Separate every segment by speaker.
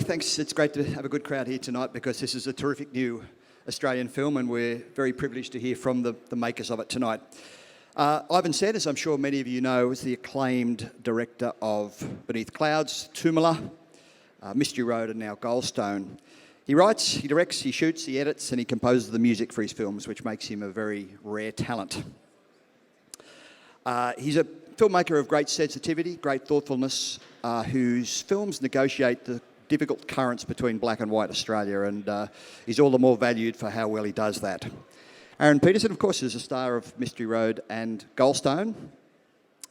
Speaker 1: thanks. It's great to have a good crowd here tonight because this is a terrific new Australian film and we're very privileged to hear from the makers of it tonight. Ivan Sen, as I'm sure many of you know, is the acclaimed director of Beneath Clouds, Tumala, Mystery Road and now Goldstone. He writes, he directs, he shoots, he edits and he composes the music for his films, which makes him a very rare talent. He's a filmmaker of great sensitivity, great thoughtfulness, whose films negotiate the difficult currents between black and white Australia, and he's all the more valued for how well he does that. Aaron Pedersen, of course, is a star of Mystery Road and Goldstone,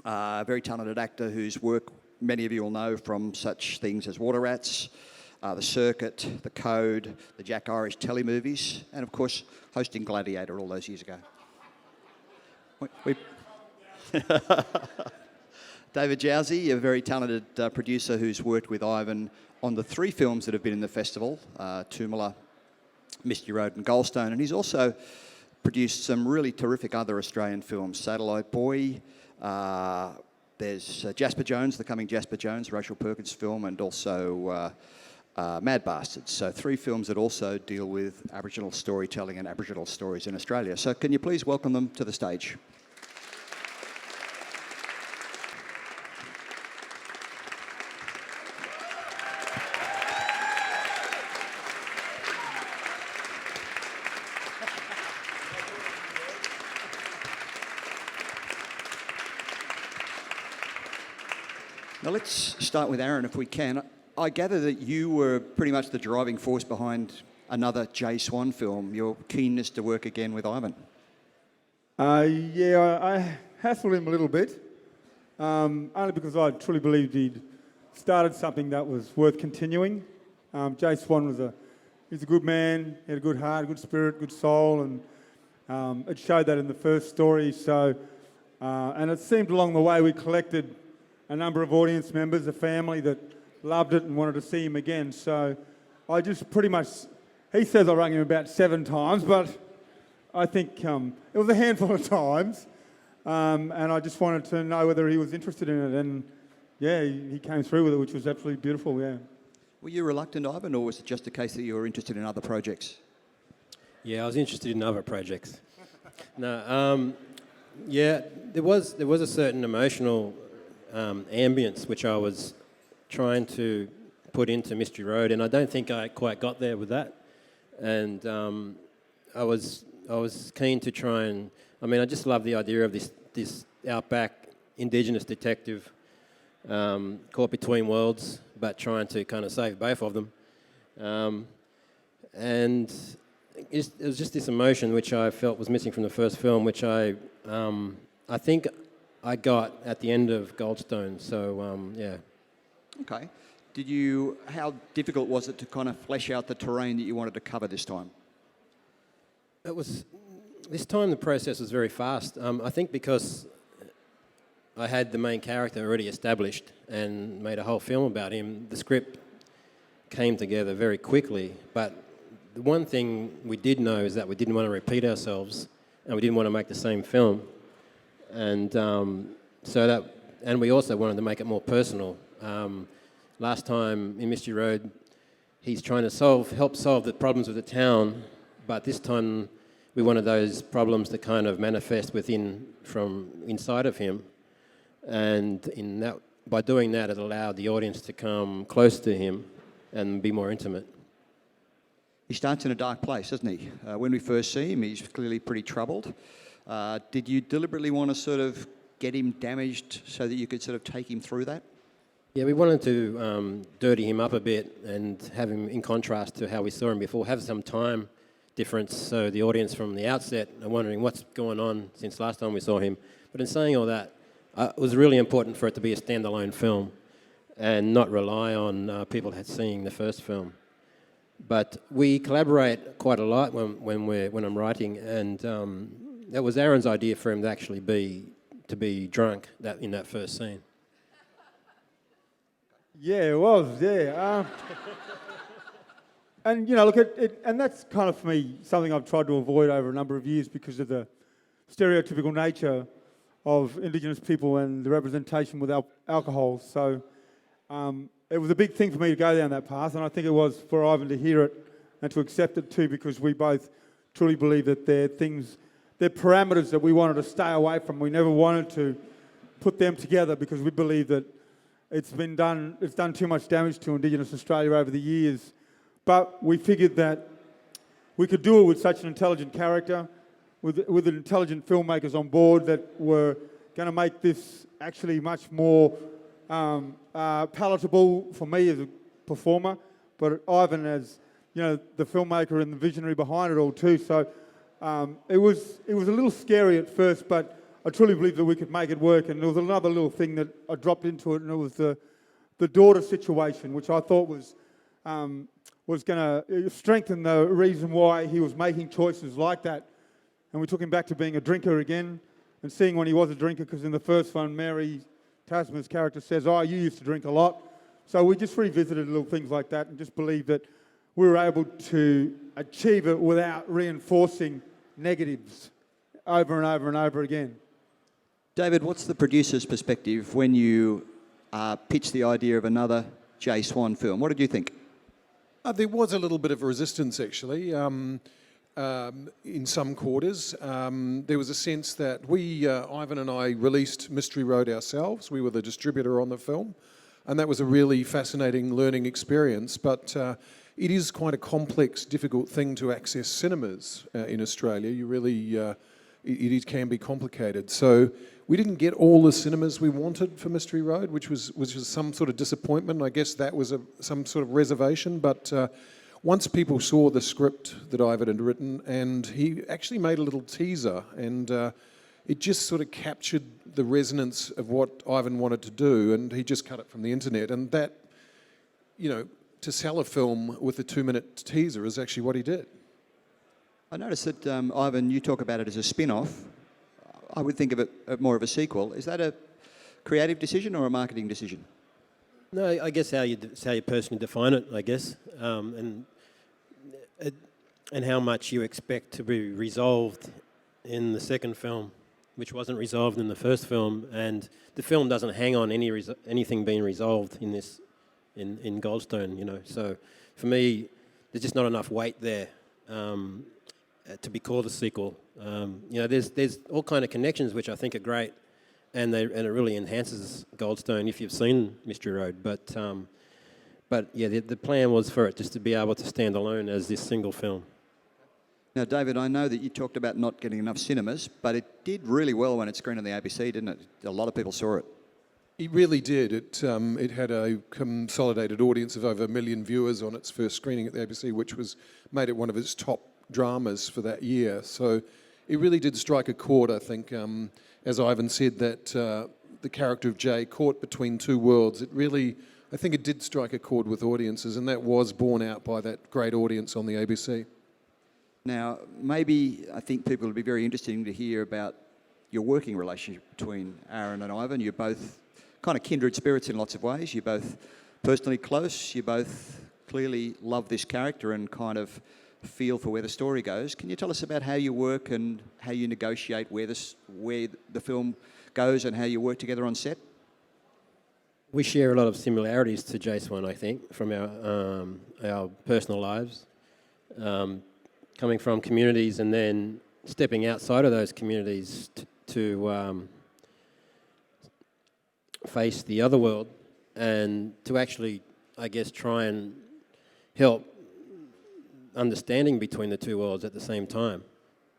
Speaker 1: a very talented actor whose work many of you will know from such things as Water Rats, The Circuit, The Code, the Jack Irish telemovies, and of course, hosting Gladiator all those years ago. David Jowsey, a very talented producer who's worked with Ivan on the 3 films that have been in the festival, Tumala, Mystery Road and Goldstone, and he's also produced some really terrific other Australian films, Satellite Boy, there's Jasper Jones, the coming Jasper Jones, Rachel Perkins film, and also Mad Bastards. So 3 films that also deal with Aboriginal storytelling and Aboriginal stories in Australia. So can you please welcome them to the stage? Now let's start with Aaron if we can. I gather that you were pretty much the driving force behind another Jay Swan film, your keenness to work again with Ivan.
Speaker 2: Yeah, I hassled him a little bit, only because I truly believed he'd started something that was worth continuing. Jay Swan he's a good man, he had a good heart, a good spirit, good soul, and it showed that in the first story. So, and it seemed along the way we collected a number of audience members, a family that loved it and wanted to see him again. So I just pretty much, he says I rang him about 7 times, but I think it was a handful of times. And I just wanted to know whether he was interested in it. And yeah, he came through with it, which was absolutely beautiful, yeah.
Speaker 1: Were you reluctant, Ivan, or was it just a case that you were interested in other projects?
Speaker 3: Yeah, I was interested in other projects. No, yeah, there was a certain emotional ambience which I was trying to put into Mystery Road, and I don't think I quite got there with that. And I was keen to try and, I just love the idea of this outback Indigenous detective caught between worlds, but trying to kind of save both of them. And it was just this emotion which I felt was missing from the first film, which I think I got at the end of Goldstone, so yeah.
Speaker 1: Okay. How difficult was it to kind of flesh out the terrain that you wanted to cover this time?
Speaker 3: This time the process was very fast. I think because I had the main character already established and made a whole film about him, the script came together very quickly. But the one thing we did know is that we didn't want to repeat ourselves and we didn't want to make the same film. And and we also wanted to make it more personal. Last time in Mystery Road, he's trying to help solve the problems of the town, but this time we wanted those problems to kind of manifest from inside of him. And by doing that, it allowed the audience to come close to him and be more intimate.
Speaker 1: He starts in a dark place, doesn't he? When we first see him, he's clearly pretty troubled. Did you deliberately want to sort of get him damaged so that you could sort of take him through that?
Speaker 3: Yeah, we wanted to dirty him up a bit and have him in contrast to how we saw him before, have some time difference so the audience from the outset are wondering what's going on since last time we saw him. But in saying all that, it was really important for it to be a standalone film and not rely on people seeing the first film. But we collaborate quite a lot when I'm writing, and that was Aaron's idea for him to actually be drunk in that first scene.
Speaker 2: Yeah, it was, yeah. And, look, and that's kind of, for me, something I've tried to avoid over a number of years because of the stereotypical nature of Indigenous people and the representation with alcohol. So it was a big thing for me to go down that path, and I think it was for Ivan to hear it and to accept it too, because we both truly believe that they're parameters that we wanted to stay away from. We never wanted to put them together because we believe that it's done too much damage to Indigenous Australia over the years. But we figured that we could do it with such an intelligent character, with intelligent filmmakers on board that were going to make this actually much more palatable for me as a performer, but Ivan as, you know, the filmmaker and the visionary behind it all too. So it was a little scary at first, but I truly believe that we could make it work. And there was another little thing that I dropped into it, and it was the daughter situation, which I thought was going to strengthen the reason why he was making choices like that. And we took him back to being a drinker again, and seeing when he was a drinker, because in the first one, Mary Tasman's character says, "Oh, you used to drink a lot." So we just revisited little things like that and just believed that we were able to achieve it without reinforcing negatives over and over and over again.
Speaker 1: David, what's the producer's perspective when you pitched the idea of another Jay Swan film? What did you think?
Speaker 4: There was a little bit of a resistance, actually, in some quarters. There was a sense that Ivan and I released Mystery Road ourselves. We were the distributor on the film, and that was a really fascinating learning experience. But it is quite a complex, difficult thing to access cinemas in Australia. You really, it can be complicated. So we didn't get all the cinemas we wanted for Mystery Road, which was some sort of disappointment. I guess that was some sort of reservation. But once people saw the script that Ivan had written, and he actually made a little teaser, and it just sort of captured the resonance of what Ivan wanted to do, and he just cut it from the internet. And that, you know, to sell a film with a 2-minute teaser is actually what he did.
Speaker 1: I noticed that, Ivan, you talk about it as a spin-off. I would think of it more of a sequel. Is that a creative decision or a marketing decision?
Speaker 3: No, I guess how you personally define it, I guess, and how much you expect to be resolved in the second film, which wasn't resolved in the first film, and the film doesn't hang on anything being resolved in this in Goldstone, you know. So for me, there's just not enough weight there to be called a sequel. You know, there's all kind of connections which I think are great, and it really enhances Goldstone if you've seen Mystery Road. But yeah, the plan was for it just to be able to stand alone as this single film.
Speaker 1: Now, David, I know that you talked about not getting enough cinemas, but it did really well when it screened on the ABC, didn't it? A lot of people saw it.
Speaker 4: It really did. It had a consolidated audience of over 1 million viewers on its first screening at the ABC, which made it one of its top dramas for that year. So it really did strike a chord, I think. As Ivan said, that the character of Jay caught between two worlds. I think it did strike a chord with audiences, and that was borne out by that great audience on the ABC.
Speaker 1: Now, maybe I think people would be very interested to hear about your working relationship between Aaron and Ivan. You're both kind of kindred spirits in lots of ways. You're both personally close. You both clearly love this character and kind of feel for where the story goes. Can you tell us about how you work and how you negotiate where the film goes and how you work together on set?
Speaker 3: We share a lot of similarities to Jay Swan, I think, from our personal lives. Coming from communities and then stepping outside of those communities to face the other world and to actually, I guess, try and help understanding between the two worlds at the same time.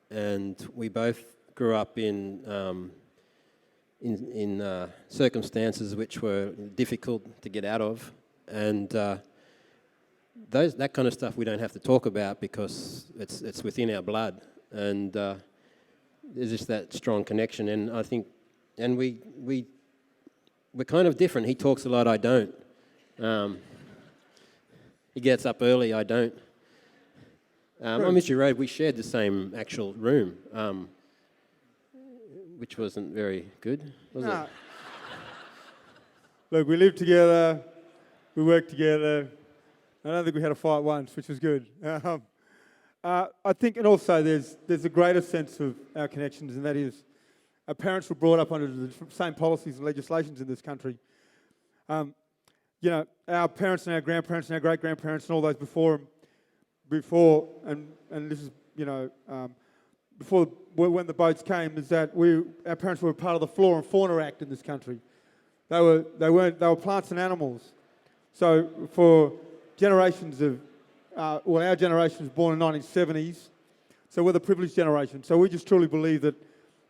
Speaker 3: And we both grew up in circumstances which were difficult to get out of, and that kind of stuff we don't have to talk about because it's within our blood, and there's just that strong connection. And I think, and we're kind of different. He talks a lot, I don't. He gets up early, I don't. On Mystery Road, we shared the same actual room, which wasn't very good, was it?
Speaker 2: Look, we lived together, we worked together. I don't think we had a fight once, which was good. I think, and also there's a greater sense of our connections, and that is our parents were brought up under the same policies and legislations in this country. you know, our parents and our grandparents and our great-grandparents and all those before, and this is, you know, before when the boats came, is that our parents were part of the Flora and Fauna Act in this country. They were plants and animals. So for generations of, our generation was born in the 1970s, so we're the privileged generation. So we just truly believe that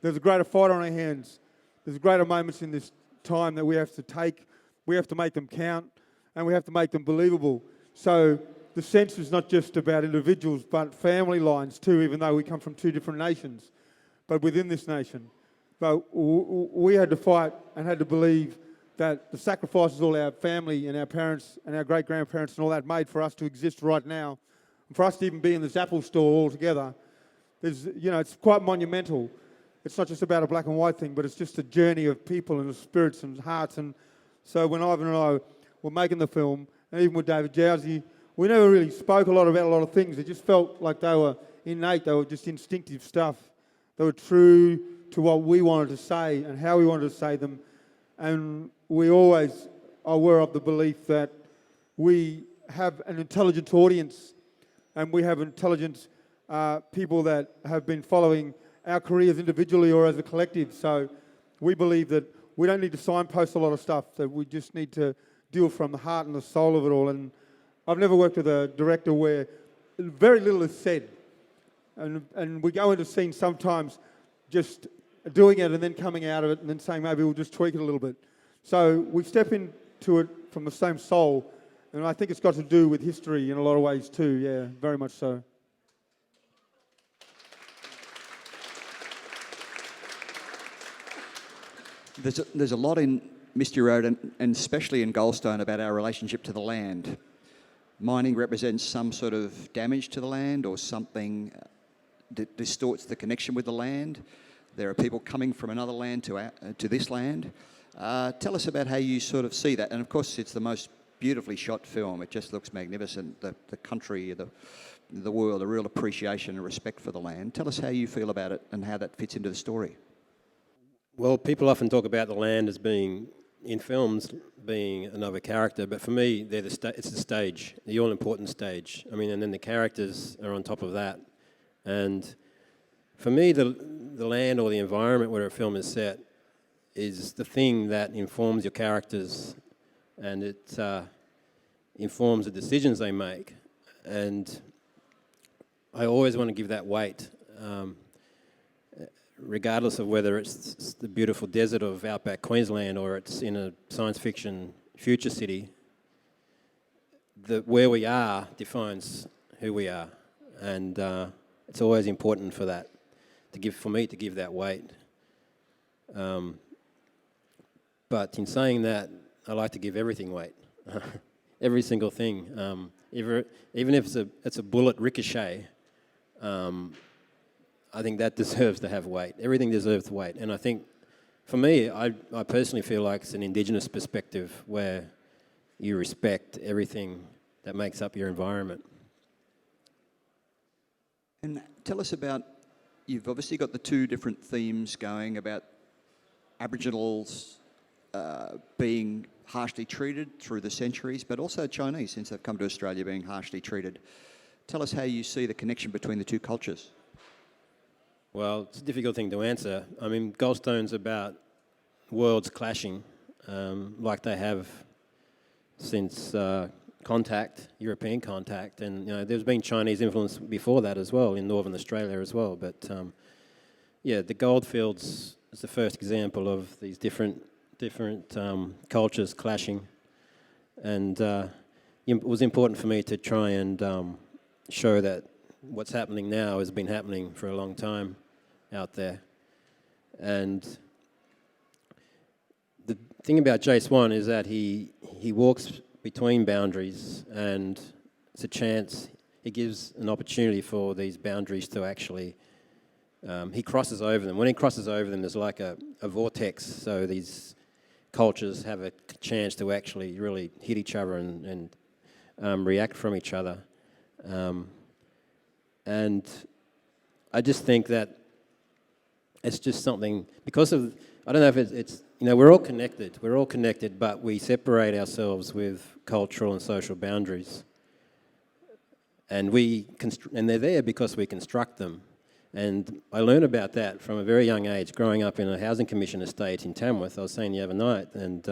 Speaker 2: there's a greater fight on our hands. There's greater moments in this time that we have to take. We have to make them count, and we have to make them believable. So the sense is not just about individuals, but family lines too, even though we come from two different nations, but within this nation. But we had to fight and had to believe that the sacrifices all our family and our parents and our great-grandparents and all that made for us to exist right now, and for us to even be in this Apple store all together, it's quite monumental. It's not just about a black and white thing, but it's just a journey of people and of spirits and hearts. And so when Ivan and I were making the film, and even with David Jowsey, we never really spoke about a lot of things. It just felt like they were innate. They were just instinctive stuff. They were true to what we wanted to say and how we wanted to say them. And we always were of the belief that we have an intelligent audience, and we have intelligent people that have been following our careers individually or as a collective. So we believe that we don't need to signpost a lot of stuff, that we just need to deal from the heart and the soul of it all. And I've never worked with a director where very little is said. And we go into scenes sometimes just doing it and then coming out of it and then saying maybe we'll just tweak it a little bit. So we step into it from the same soul, and I think it's got to do with history in a lot of ways too, yeah, very much so.
Speaker 1: There's a lot in Mystery Road and especially in Goldstone about our relationship to the land. Mining represents some sort of damage to the land or something that distorts the connection with the land. There are people coming from another land to this land. Tell us about how you sort of see that. And of course, it's the most beautifully shot film. It just looks magnificent. The country, the world, a real appreciation and respect for the land. Tell us how you feel about it and how that fits into the story.
Speaker 3: Well, people often talk about the land as being, in films, being another character, but for me, it's the stage, the all-important stage. I mean, and then the characters are on top of that. And for me, the land or the environment where a film is set is the thing that informs your characters, and it informs the decisions they make. And I always want to give that weight. Regardless of whether it's the beautiful desert of outback Queensland or it's in a science fiction future city, where we are defines who we are, and it's always important for that for me to give that weight. But in saying that, I like to give everything weight, every single thing, even if it's a bullet ricochet. I think that deserves to have weight. Everything deserves weight. And I think, for me, I personally feel like it's an Indigenous perspective where you respect everything that makes up your environment.
Speaker 1: And tell us about, you've obviously got the two different themes going about Aboriginals being harshly treated through the centuries, but also Chinese, since they've come to Australia, being harshly treated. Tell us how you see the connection between the two cultures.
Speaker 3: Well, it's a difficult thing to answer. I mean, Goldstone's about worlds clashing, like they have since European contact, and there's been Chinese influence before that as well in Northern Australia as well. But the goldfields is the first example of these different cultures clashing, and it was important for me to try and show that what's happening now has been happening for a long time out there. And the thing about Jace One is that he walks between boundaries, and it's a chance, he gives an opportunity for these boundaries to actually, he crosses over them. When he crosses over them, there's like a vortex, so these cultures have a chance to actually really hit each other and react from each other. And I just think that it's just something, because of I don't know if it's we're all connected. We're all connected, but we separate ourselves with cultural and social boundaries. And and they're there because we construct them. And I learned about that from a very young age, growing up in a housing commission estate in Tamworth. I was saying the other night, and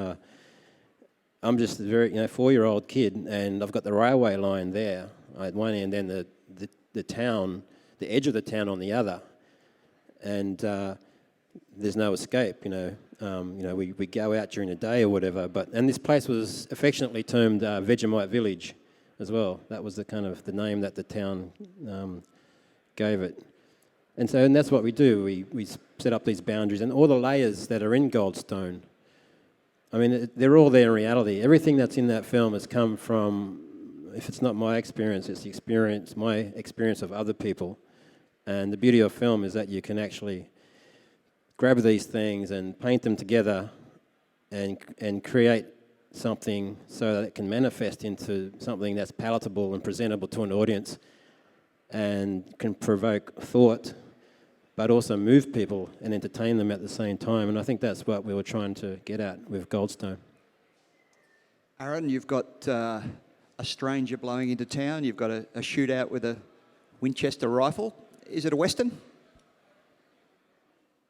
Speaker 3: I'm just a very 4-year-old kid, and I've got the railway line there at one end, and the town, the edge of the town on the other, and there's no escape. We go out during the day or whatever. And this place was affectionately termed Vegemite Village, as well. That was the name that the town gave it. And that's what we do. We set up these boundaries and all the layers that are in Goldstone. I mean, they're all there in reality. Everything that's in that film has come from, if it's not my experience, it's my experience of other people. And the beauty of film is that you can actually grab these things and paint them together and create something so that it can manifest into something that's palatable and presentable to an audience and can provoke thought, but also move people and entertain them at the same time. And I think that's what we were trying to get at with Goldstone.
Speaker 1: Aaron, you've got a stranger blowing into town. You've got a shootout with a Winchester rifle. Is it a Western?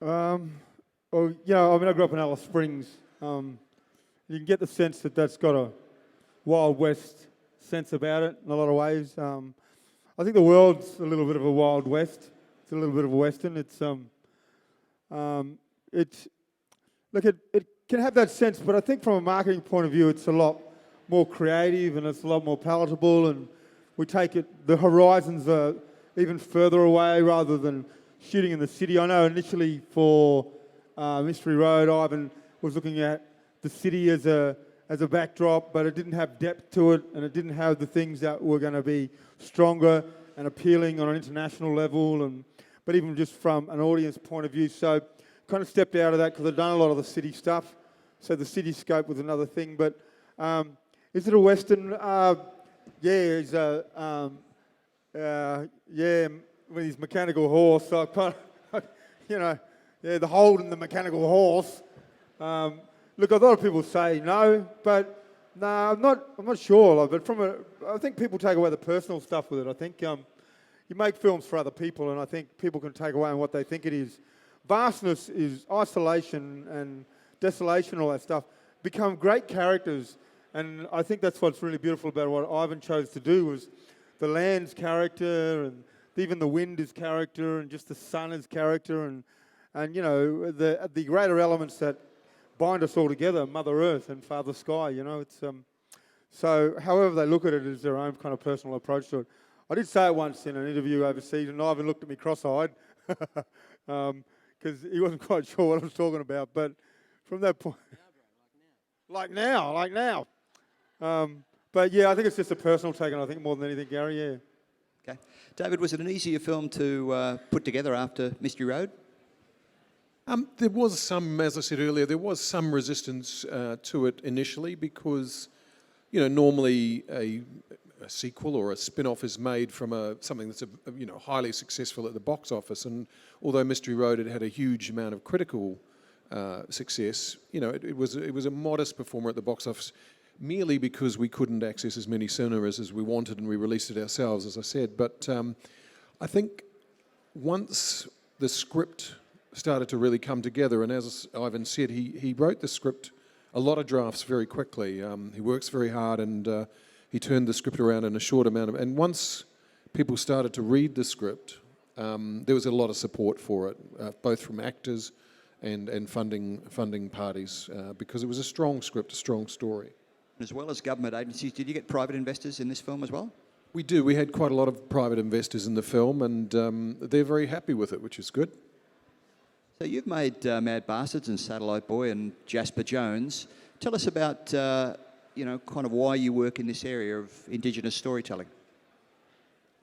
Speaker 2: I grew up in Alice Springs. You can get the sense that that's got a Wild West sense about it in a lot of ways. I think the world's a little bit of a Wild West. It's a little bit of a Western. It can have that sense, but I think from a marketing point of view, it's a lot more creative and it's a lot more palatable, and we take it, the horizons are even further away rather than shooting in the city. I know initially for Mystery Road, Ivan was looking at the city as a backdrop, but it didn't have depth to it, and it didn't have the things that were going to be stronger and appealing on an international level, but even just from an audience point of view. So kind of stepped out of that because I'd done a lot of the city stuff. So the cityscape was another thing. But is it a Western? He's with his mechanical horse. So I kind of, the hold in the mechanical horse. Look, a lot of people say no, but no, I'm not sure. But I think people take away the personal stuff with it. I think you make films for other people, and I think people can take away what they think it is. Vastness is isolation and desolation, all that stuff, become great characters, and I think that's what's really beautiful about what Ivan chose to do was the land's character, and even the wind is character, and just the sun is character, and the greater elements that bind us all together, Mother Earth and Father Sky. It's so however they look at it is their own kind of personal approach to it. I did say it once in an interview overseas, and Ivan looked at me cross-eyed because he wasn't quite sure what I was talking about. But from that point, like now. But yeah, I think it's just a personal take, and I think more than anything, Gary. Yeah.
Speaker 1: Okay, David, was it an easier film to put together after Mystery Road?
Speaker 4: There was some, as I said earlier, there was some resistance to it initially because, normally a sequel or a spin-off is made from something that's highly successful at the box office, and although Mystery Road had a huge amount of critical success, it was a modest performer at the box office, merely because we couldn't access as many cinemas as we wanted, and we released it ourselves, as I said. But I think once the script started to really come together, and as Ivan said, he wrote the script, a lot of drafts very quickly. He works very hard, and he turned the script around in a short amount of... And once people started to read the script, there was a lot of support for it, both from actors and funding parties, because it was a strong script, a strong story.
Speaker 1: As well as government agencies, did you get private investors in this film as well?
Speaker 4: We do. We had quite a lot of private investors in the film, and they're very happy with it, which is good.
Speaker 1: So you've made Mad Bastards and Satellite Boy and Jasper Jones. Tell us about, kind of why you work in this area of Indigenous storytelling.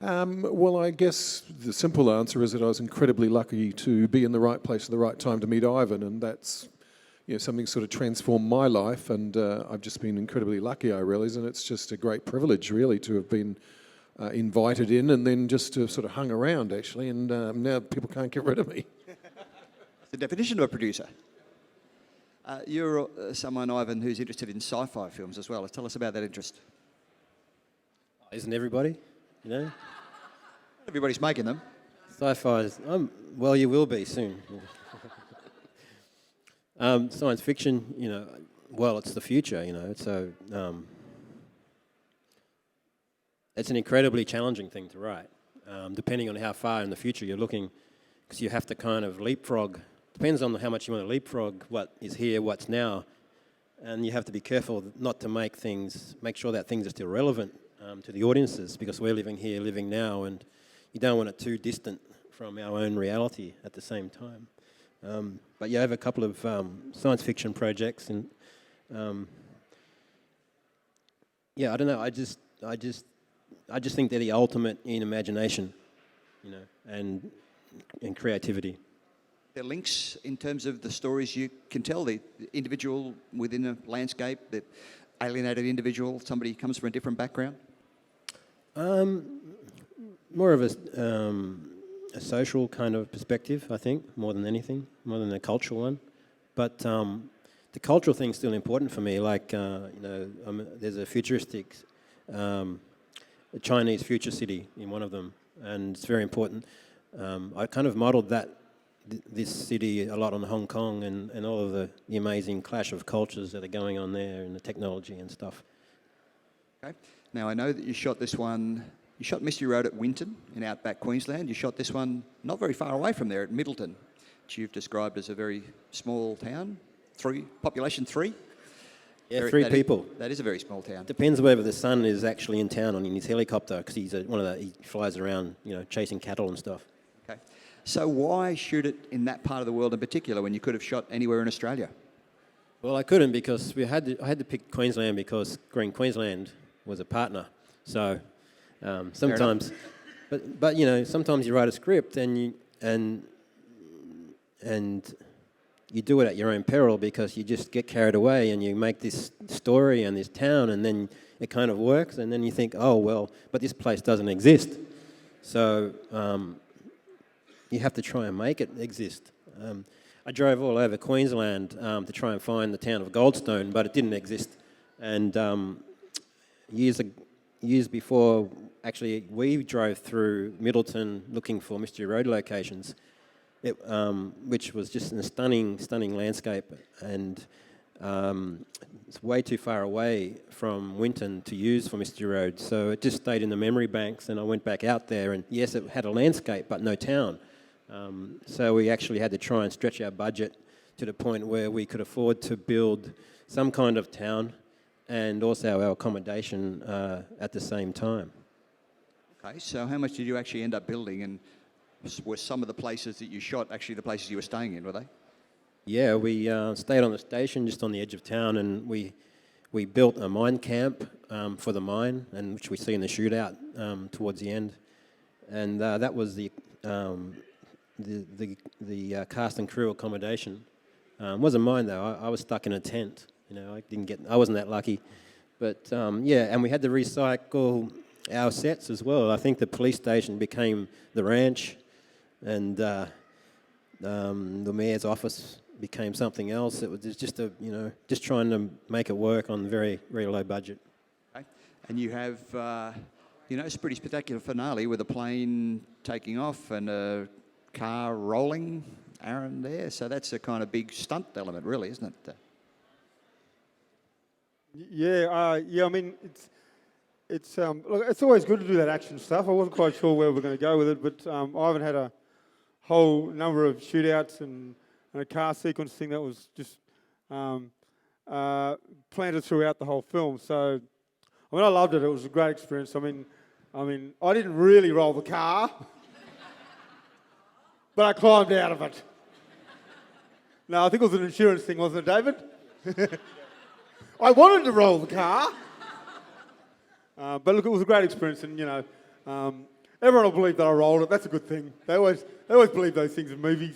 Speaker 4: Well, I guess the simple answer is that I was incredibly lucky to be in the right place at the right time to meet Ivan, and that's something sort of transformed my life, and I've just been incredibly lucky, I realize, and it's just a great privilege, really, to have been invited in and then just to have sort of hung around, actually, and now people can't get rid of me.
Speaker 1: The definition of a producer. You're someone, Ivan, who's interested in sci-fi films as well. Tell us about that interest.
Speaker 3: Isn't everybody? You know?
Speaker 1: Everybody's making them.
Speaker 3: Sci-fi is, well, you will be soon. Science fiction, you know, well, it's the future, you know, so it's an incredibly challenging thing to write, depending on how far in the future you're looking, because you have to kind of leapfrog. Depends on how much you want to leapfrog what is here, what's now, and you have to be careful not to make sure that things are still relevant to the audiences, because we're living here, living now, and you don't want it too distant from our own reality at the same time. But yeah, I have a couple of science fiction projects, and yeah, I don't know. I just think they're the ultimate in imagination, you know, and creativity.
Speaker 1: There are links in terms of the stories you can tell, the individual within a landscape, the alienated individual, somebody who comes from a different background?
Speaker 3: More of a social kind of perspective, I think, more than anything, more than a cultural one. But the cultural thing's still important for me. Like, you know, there's a futuristic, a Chinese future city in one of them, and it's very important. I kind of modelled this city a lot on Hong Kong and all of the amazing clash of cultures that are going on there and the technology and stuff.
Speaker 1: Okay. Now, I know that you shot this one. You shot Mystery Road at Winton in outback Queensland. You shot this one not very far away from there at Middleton, which you've described as a very small town, population 3.
Speaker 3: Yeah, 3 people.
Speaker 1: That is a very small town.
Speaker 3: Depends whether the son is actually in town on in his helicopter, because he's he flies around, you know, chasing cattle and stuff.
Speaker 1: Okay. So why shoot it in that part of the world in particular when you could have shot anywhere in Australia?
Speaker 3: Well, I couldn't, because I had to pick Queensland because Green Queensland was a partner. So sometimes, but you know, sometimes you write a script and you do it at your own peril, because you just get carried away and you make this story and this town, and then it kind of works, and then you think, oh well, but this place doesn't exist. So you have to try and make it exist. I drove all over Queensland to try and find the town of Goldstone, but it didn't exist. And years before, actually, we drove through Middleton looking for Mystery Road locations, which was just a stunning landscape, and it's way too far away from Winton to use for Mystery Road. So it just stayed in the memory banks, and I went back out there, and yes, it had a landscape, but no town. So we actually had to try and stretch our budget to the point where we could afford to build some kind of town and also our accommodation at the same time.
Speaker 1: Okay, so how much did you actually end up building, and were some of the places that you shot actually the places you were staying in, were they?
Speaker 3: Yeah, we stayed on the station just on the edge of town, and we built a mine camp for the mine, and which we see in the shootout towards the end, and that was the cast and crew accommodation. It wasn't mine though. I was stuck in a tent. You know, I wasn't that lucky, but yeah, and we had to recycle our sets as well. I think the police station became the ranch, and the mayor's office became something else. It was just just trying to make it work on very, very low budget.
Speaker 1: Okay. And you have, it's a pretty spectacular finale with a plane taking off and a car rolling, Aaron, there. So that's a kind of big stunt element, really, isn't it?
Speaker 2: Yeah. I mean, look, it's always good to do that action stuff. I wasn't quite sure where we're going to go with it, but Ivan had a whole number of shootouts and a car sequence thing that was just planted throughout the whole film. So, I mean, I loved it. It was a great experience. I mean, I didn't really roll the car, but I climbed out of it. No, I think it was an insurance thing, wasn't it, David? I wanted to roll the car. But look, it was a great experience, and everyone will believe that I rolled it. That's a good thing. They always believe those things in movies.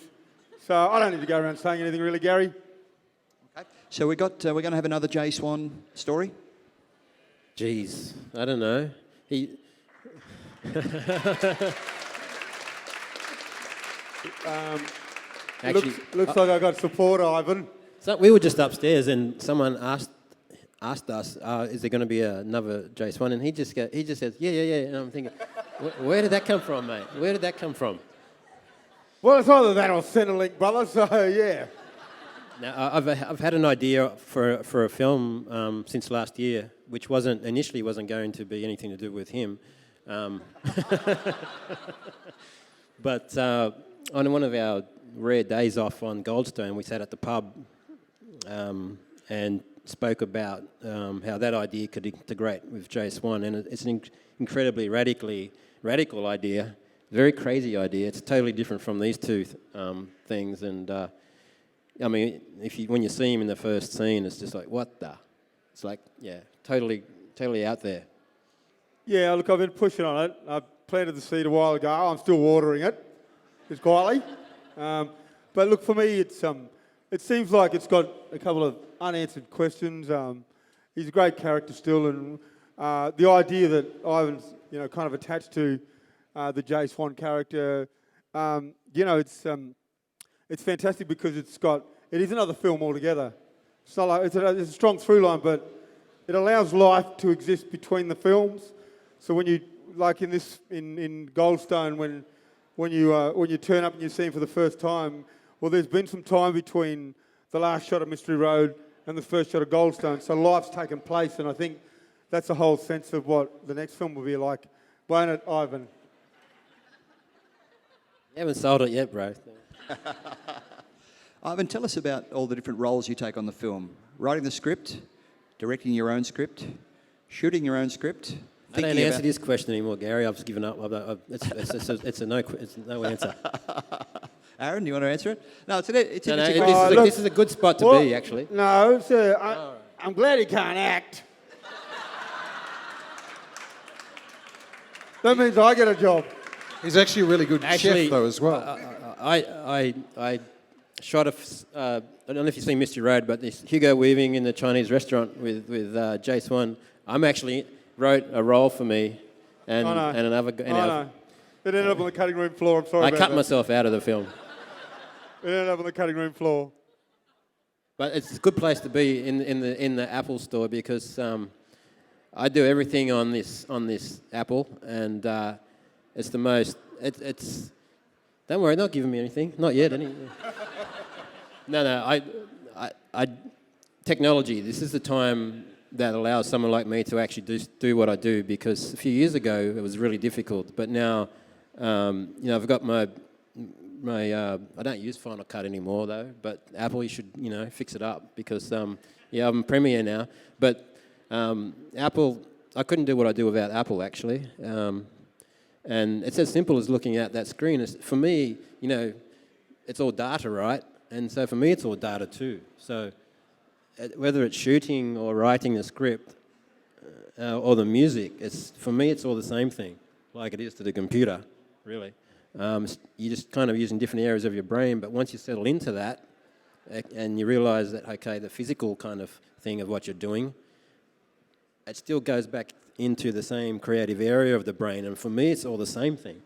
Speaker 2: So I don't need to go around saying anything really, Gary.
Speaker 1: Okay. So we're going to have another Jay Swan story.
Speaker 3: Jeez, I don't know.
Speaker 2: Looks like I got support, Ivan.
Speaker 3: So we were just upstairs, and someone asked us, "Is there going to be another Jace one?" And he just says, "Yeah." And I'm thinking, where did that come from, mate? Where did that come from?
Speaker 2: Well, it's either that or Centrelink, brother. So yeah.
Speaker 3: Now, I've had an idea for a film since last year, which initially wasn't going to be anything to do with him, but on one of our rare days off on Goldstone, we sat at the pub and spoke about how that idea could integrate with Jace One, and it's an incredibly radical idea, very crazy idea. It's totally different from these two things, and I mean, when you see him in the first scene, it's just like, what the? It's like, yeah, totally out there.
Speaker 2: Yeah, look, I've been pushing on it. I planted the seed a while ago. I'm still watering it, just quietly. But look, for me, it seems like it's got a couple of unanswered questions. He's a great character still, and the idea that Ivan's, kind of attached to the Jace One character, it's fantastic because it is another film altogether. It's not like it's a strong through line, but it allows life to exist between the films. So when you, like in Goldstone, when you turn up and you see him for the first time, well, there's been some time between the last shot of Mystery Road and the first shot of Goldstone. So life's taken place, and I think that's the whole sense of what the next film will be like. Won't it, Ivan?
Speaker 3: You haven't sold it yet, bro.
Speaker 1: Ivan, tell us about all the different roles you take on the film. Writing the script, directing your own script, shooting your own script.
Speaker 3: I don't answer this question anymore, Gary. I've just given up. It's a no answer.
Speaker 1: Aaron, do you want to answer it? No,
Speaker 3: this is a good spot to be, actually.
Speaker 2: No, I'm glad he can't act. That means I get a job.
Speaker 4: He's actually a really good chef, though, as well.
Speaker 3: I shot I don't know if you've seen Mystery Road, but this Hugo Weaving in the Chinese restaurant with Jace One. I'm actually wrote a role for me, and another.
Speaker 2: No. It ended up on the cutting room floor. I'm sorry.
Speaker 3: I cut myself out of the film.
Speaker 2: It ended up on the cutting room floor.
Speaker 3: But it's a good place to be in the Apple store because I do everything on this Apple, and it's the most. It's. Don't worry, not giving me anything. Not yet. No. I technology. This is the time that allows someone like me to actually do what I do, because a few years ago it was really difficult. But now, I've got my I don't use Final Cut anymore though. But Apple, you should fix it up because I'm Premiere now. But Apple, I couldn't do what I do without Apple actually. And it's as simple as looking at that screen. For me, it's all data, right? And so for me, it's all data too. So whether it's shooting or writing the script or the music, for me, it's all the same thing, like it is to the computer, really. You're just kind of using different areas of your brain, but once you settle into that and you realise that, okay, the physical kind of thing of what you're doing, it still goes back into the same creative area of the brain, and for me it's all the same thing,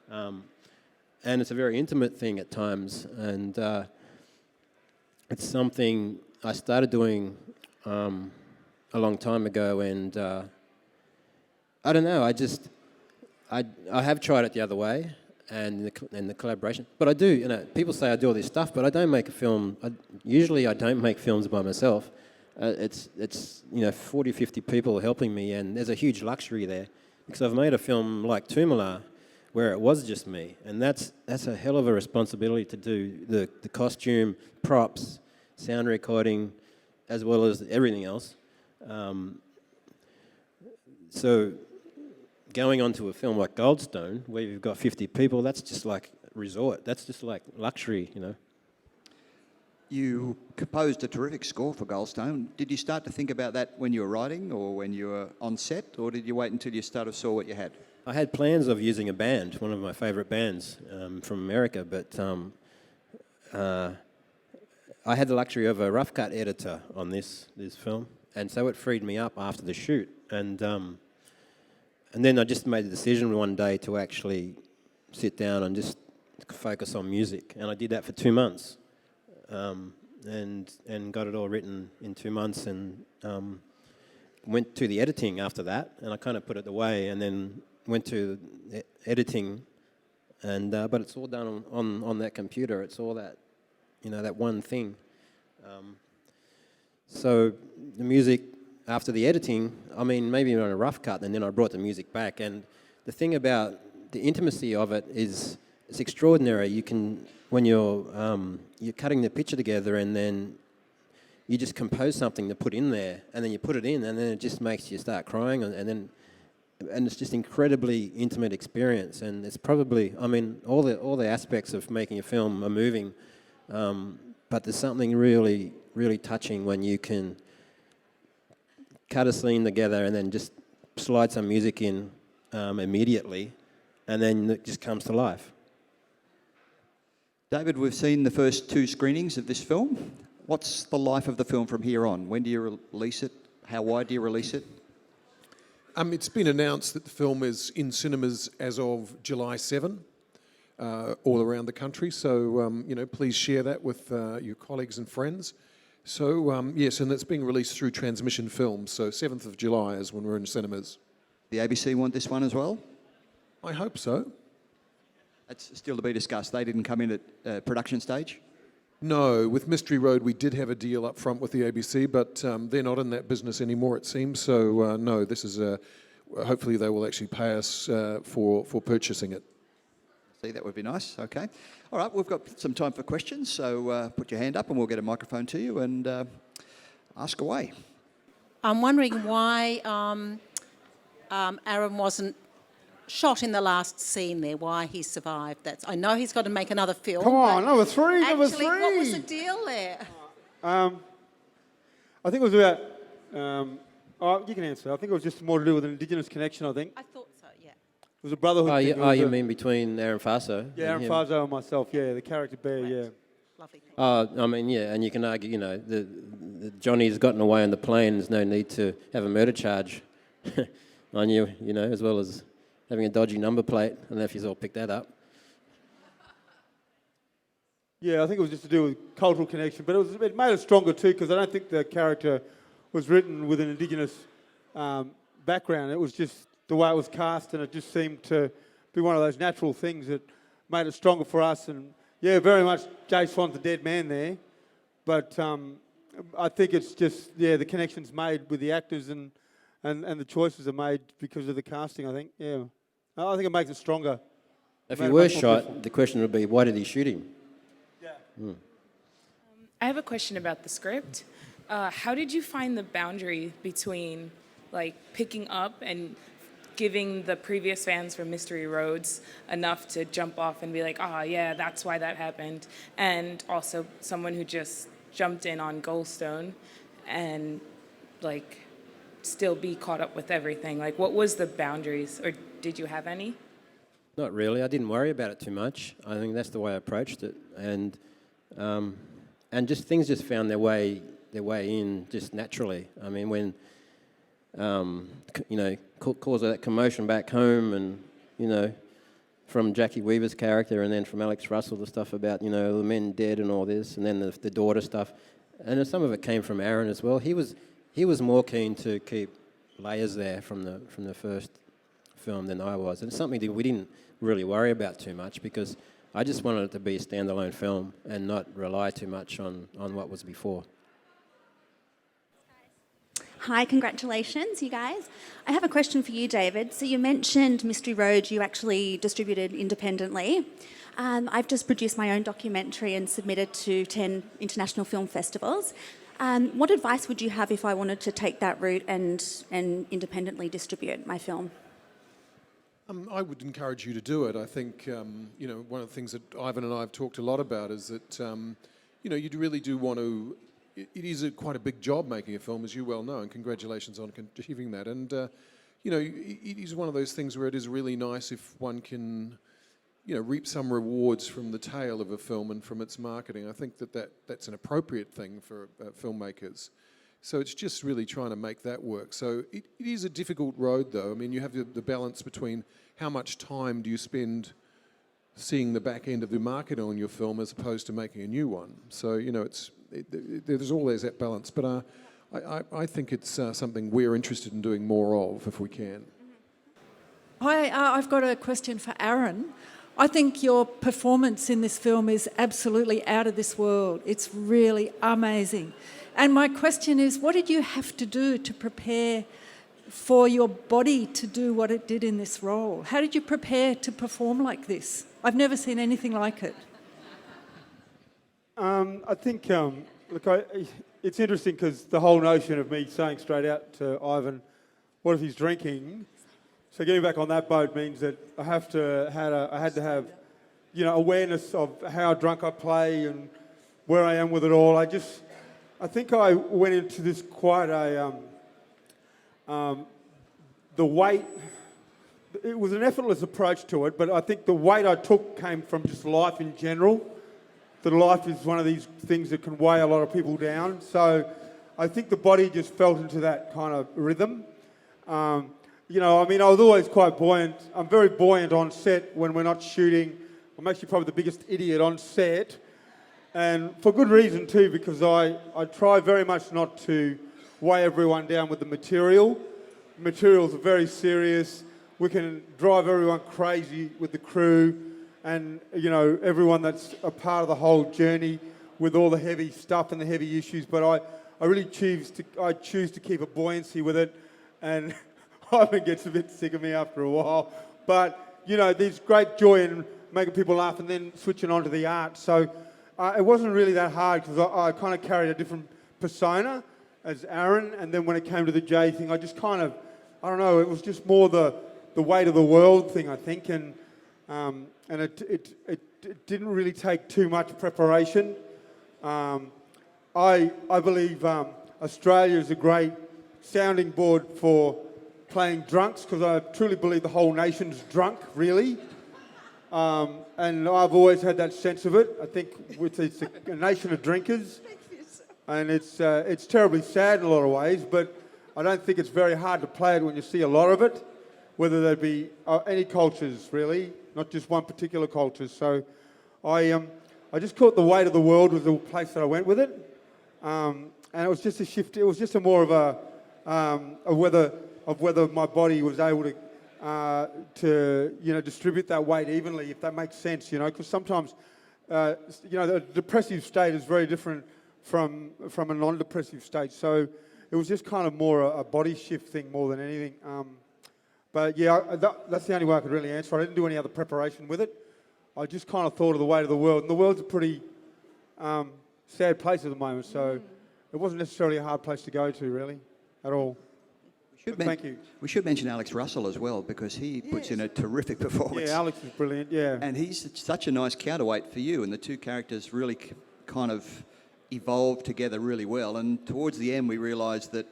Speaker 3: and it's a very intimate thing at times, and it's something I started doing a long time ago, and I don't know, I have tried it the other way and the collaboration, but I do, people say I do all this stuff, but I don't make a film. Usually I don't make films by myself. It's 40, 50 people helping me, and there's a huge luxury there because I've made a film like Tumala where it was just me, and that's a hell of a responsibility to do the costume, props, sound recording, as well as everything else. So going on to a film like Goldstone where you've got 50 people, that's just like resort. That's just like luxury,
Speaker 1: You composed a terrific score for Goldstone. Did you start to think about that when you were writing or when you were on set, or did you wait until you saw what you had?
Speaker 3: I had plans of using a band, one of my favourite bands from America, but I had the luxury of a rough cut editor on this film, and so it freed me up after the shoot. And then I just made the decision one day to actually sit down and just focus on music, and I did that for 2 months. and got it all written in 2 months, and went to the editing after that, and I kind of put it away, and then went to editing, and but it's all done on that computer. It's all that, that one thing. So the music after the editing, I mean, maybe on a rough cut, and then I brought the music back. And the thing about the intimacy of it is it's extraordinary. You can, when you're cutting the picture together, and then you just compose something to put in there, and then you put it in, and then it just makes you start crying, and it's just incredibly intimate experience. And it's probably, I mean, all the aspects of making a film are moving, but there's something really, really touching when you can cut a scene together and then just slide some music in immediately, and then it just comes to life.
Speaker 1: David, we've seen the first 2 screenings of this film. What's the life of the film from here on? When do you release it? How wide do you release it?
Speaker 4: It's been announced that the film is in cinemas as of July 7, all around the country. So, please share that with your colleagues and friends. So, yes, and it's being released through Transmission Films. So 7th of July is when we're in cinemas.
Speaker 1: The ABC want this one as well?
Speaker 4: I hope so.
Speaker 1: That's still to be discussed. They didn't come in at production stage?
Speaker 4: No, with Mystery Road we did have a deal up front with the ABC, but they're not in that business anymore, it seems. So, no, this is hopefully they will actually pay us for purchasing it.
Speaker 1: See, that would be nice. Okay. All right, we've got some time for questions, so put your hand up and we'll get a microphone to you and ask away.
Speaker 5: I'm wondering why Aaron wasn't shot in the last scene there, why he survived. I know he's got to make another film.
Speaker 2: Come on, number 3,
Speaker 5: actually,
Speaker 2: number 3.
Speaker 5: what was the deal there?
Speaker 2: I think it was about, you can answer. I think it was just more to do with an Indigenous connection, I think.
Speaker 5: I thought so, yeah.
Speaker 2: It was a brotherhood thing.
Speaker 3: You mean between Aaron Farso?
Speaker 2: Yeah, Aaron Farso and myself, yeah, the character Bear,
Speaker 5: Right.
Speaker 2: yeah.
Speaker 5: Lovely. Thank you.
Speaker 3: I mean, yeah, and you can argue, the Johnny's gotten away on the plane. There's no need to have a murder charge on you, as well as having a dodgy number plate. I don't know if you've all picked that up.
Speaker 2: Yeah, I think it was just to do with cultural connection, but it made it stronger too, because I don't think the character was written with an Indigenous background. It was just the way it was cast, and it just seemed to be one of those natural things that made it stronger for us. And yeah, very much Jay Swan's a dead man there, but I think it's just, the connections made with the actors and the choices are made because of the casting, I think, yeah. I think it makes it stronger.
Speaker 3: If he were shot, the question would be, why did he shoot him?
Speaker 2: Yeah.
Speaker 6: I have a question about the script. How did you find the boundary between picking up and giving the previous fans from Mystery Roads enough to jump off and be like, yeah, that's why that happened, and also someone who just jumped in on Goldstone and still be caught up with everything? What was the boundaries, or did you have any?
Speaker 3: Not really. I didn't worry about it too much. I think that's the way I approached it, and just things just found their way in just naturally. I mean, when cause that commotion back home, and from Jackie Weaver's character, and then from Alex Russell, the stuff about the men dead and all this, and then the daughter stuff, and then some of it came from Aaron as well. He was more keen to keep layers there from the first film than I was, and it's something that we didn't really worry about too much, because I just wanted it to be a standalone film and not rely too much on what was before.
Speaker 7: Hi, congratulations, you guys. I have a question for you, David. So you mentioned Mystery Road you actually distributed independently. I've just produced my own documentary and submitted to 10 international film festivals. What advice would you have if I wanted to take that route and independently distribute my film?
Speaker 4: I would encourage you to do it. I think, one of the things that Ivan and I have talked a lot about is that, you really do want to. It is quite a big job making a film, as you well know, and congratulations on achieving that. And, it is one of those things where it is really nice if one can, reap some rewards from the tail of a film and from its marketing. I think that's an appropriate thing for filmmakers. So it's just really trying to make that work. So it is a difficult road, though. I mean, you have the balance between how much time do you spend seeing the back end of the market on your film as opposed to making a new one. So, there's always that balance. But I think it's something we're interested in doing more of if we can.
Speaker 8: Hi, I've got a question for Aaron. I think your performance in this film is absolutely out of this world. It's really amazing. And my question is, what did you have to do to prepare for your body to do what it did in this role? How did you prepare to perform like this? I've never seen anything like it.
Speaker 2: I think, it's interesting because the whole notion of me saying straight out to Ivan, what if he's drinking? So getting back on that boat means that I had to have, awareness of how drunk I play and where I am with it all. I think I went into this quite the weight. It was an effortless approach to it, but I think the weight I took came from just life in general. That life is one of these things that can weigh a lot of people down. So I think the body just felt into that kind of rhythm. I was always quite buoyant. I'm very buoyant on set when we're not shooting. I'm actually probably the biggest idiot on set. And for good reason too, because I try very much not to weigh everyone down with the material. The materials are very serious. We can drive everyone crazy with the crew and, everyone that's a part of the whole journey with all the heavy stuff and the heavy issues. But I really choose to keep a buoyancy with it. And Ivan gets a bit sick of me after a while. But, there's great joy in making people laugh and then switching on to the art. So it wasn't really that hard because I kind of carried a different persona as Aaron. And then when it came to the Jay thing, I just kind of, I don't know, it was just more the weight of the world thing, I think. And it didn't really take too much preparation. I believe Australia is a great sounding board for playing drunks because I truly believe the whole nation's drunk, really. And I've always had that sense of it. I think it's a nation of drinkers. And it's terribly sad in a lot of ways, but I don't think it's very hard to play it when you see a lot of it, whether they be any cultures, really, not just one particular culture. So I just caught the weight of the world was the place that I went with it. And it was just a shift. It was just a more of whether my body was able to distribute that weight evenly, if that makes sense, because sometimes, the depressive state is very different from a non-depressive state. So it was just kind of more a body shift thing more than anything. But yeah, that's the only way I could really answer. I didn't do any other preparation with it. I just kind of thought of the weight of the world. And the world's a pretty sad place at the moment, so it wasn't necessarily a hard place to go to, really, at all. Thank you.
Speaker 1: We should mention Alex Russell as well because he puts in a terrific performance.
Speaker 2: Yeah, Alex is brilliant, yeah.
Speaker 1: And he's such a nice counterweight for you, and the two characters really kind of evolved together really well. And towards the end, we realised that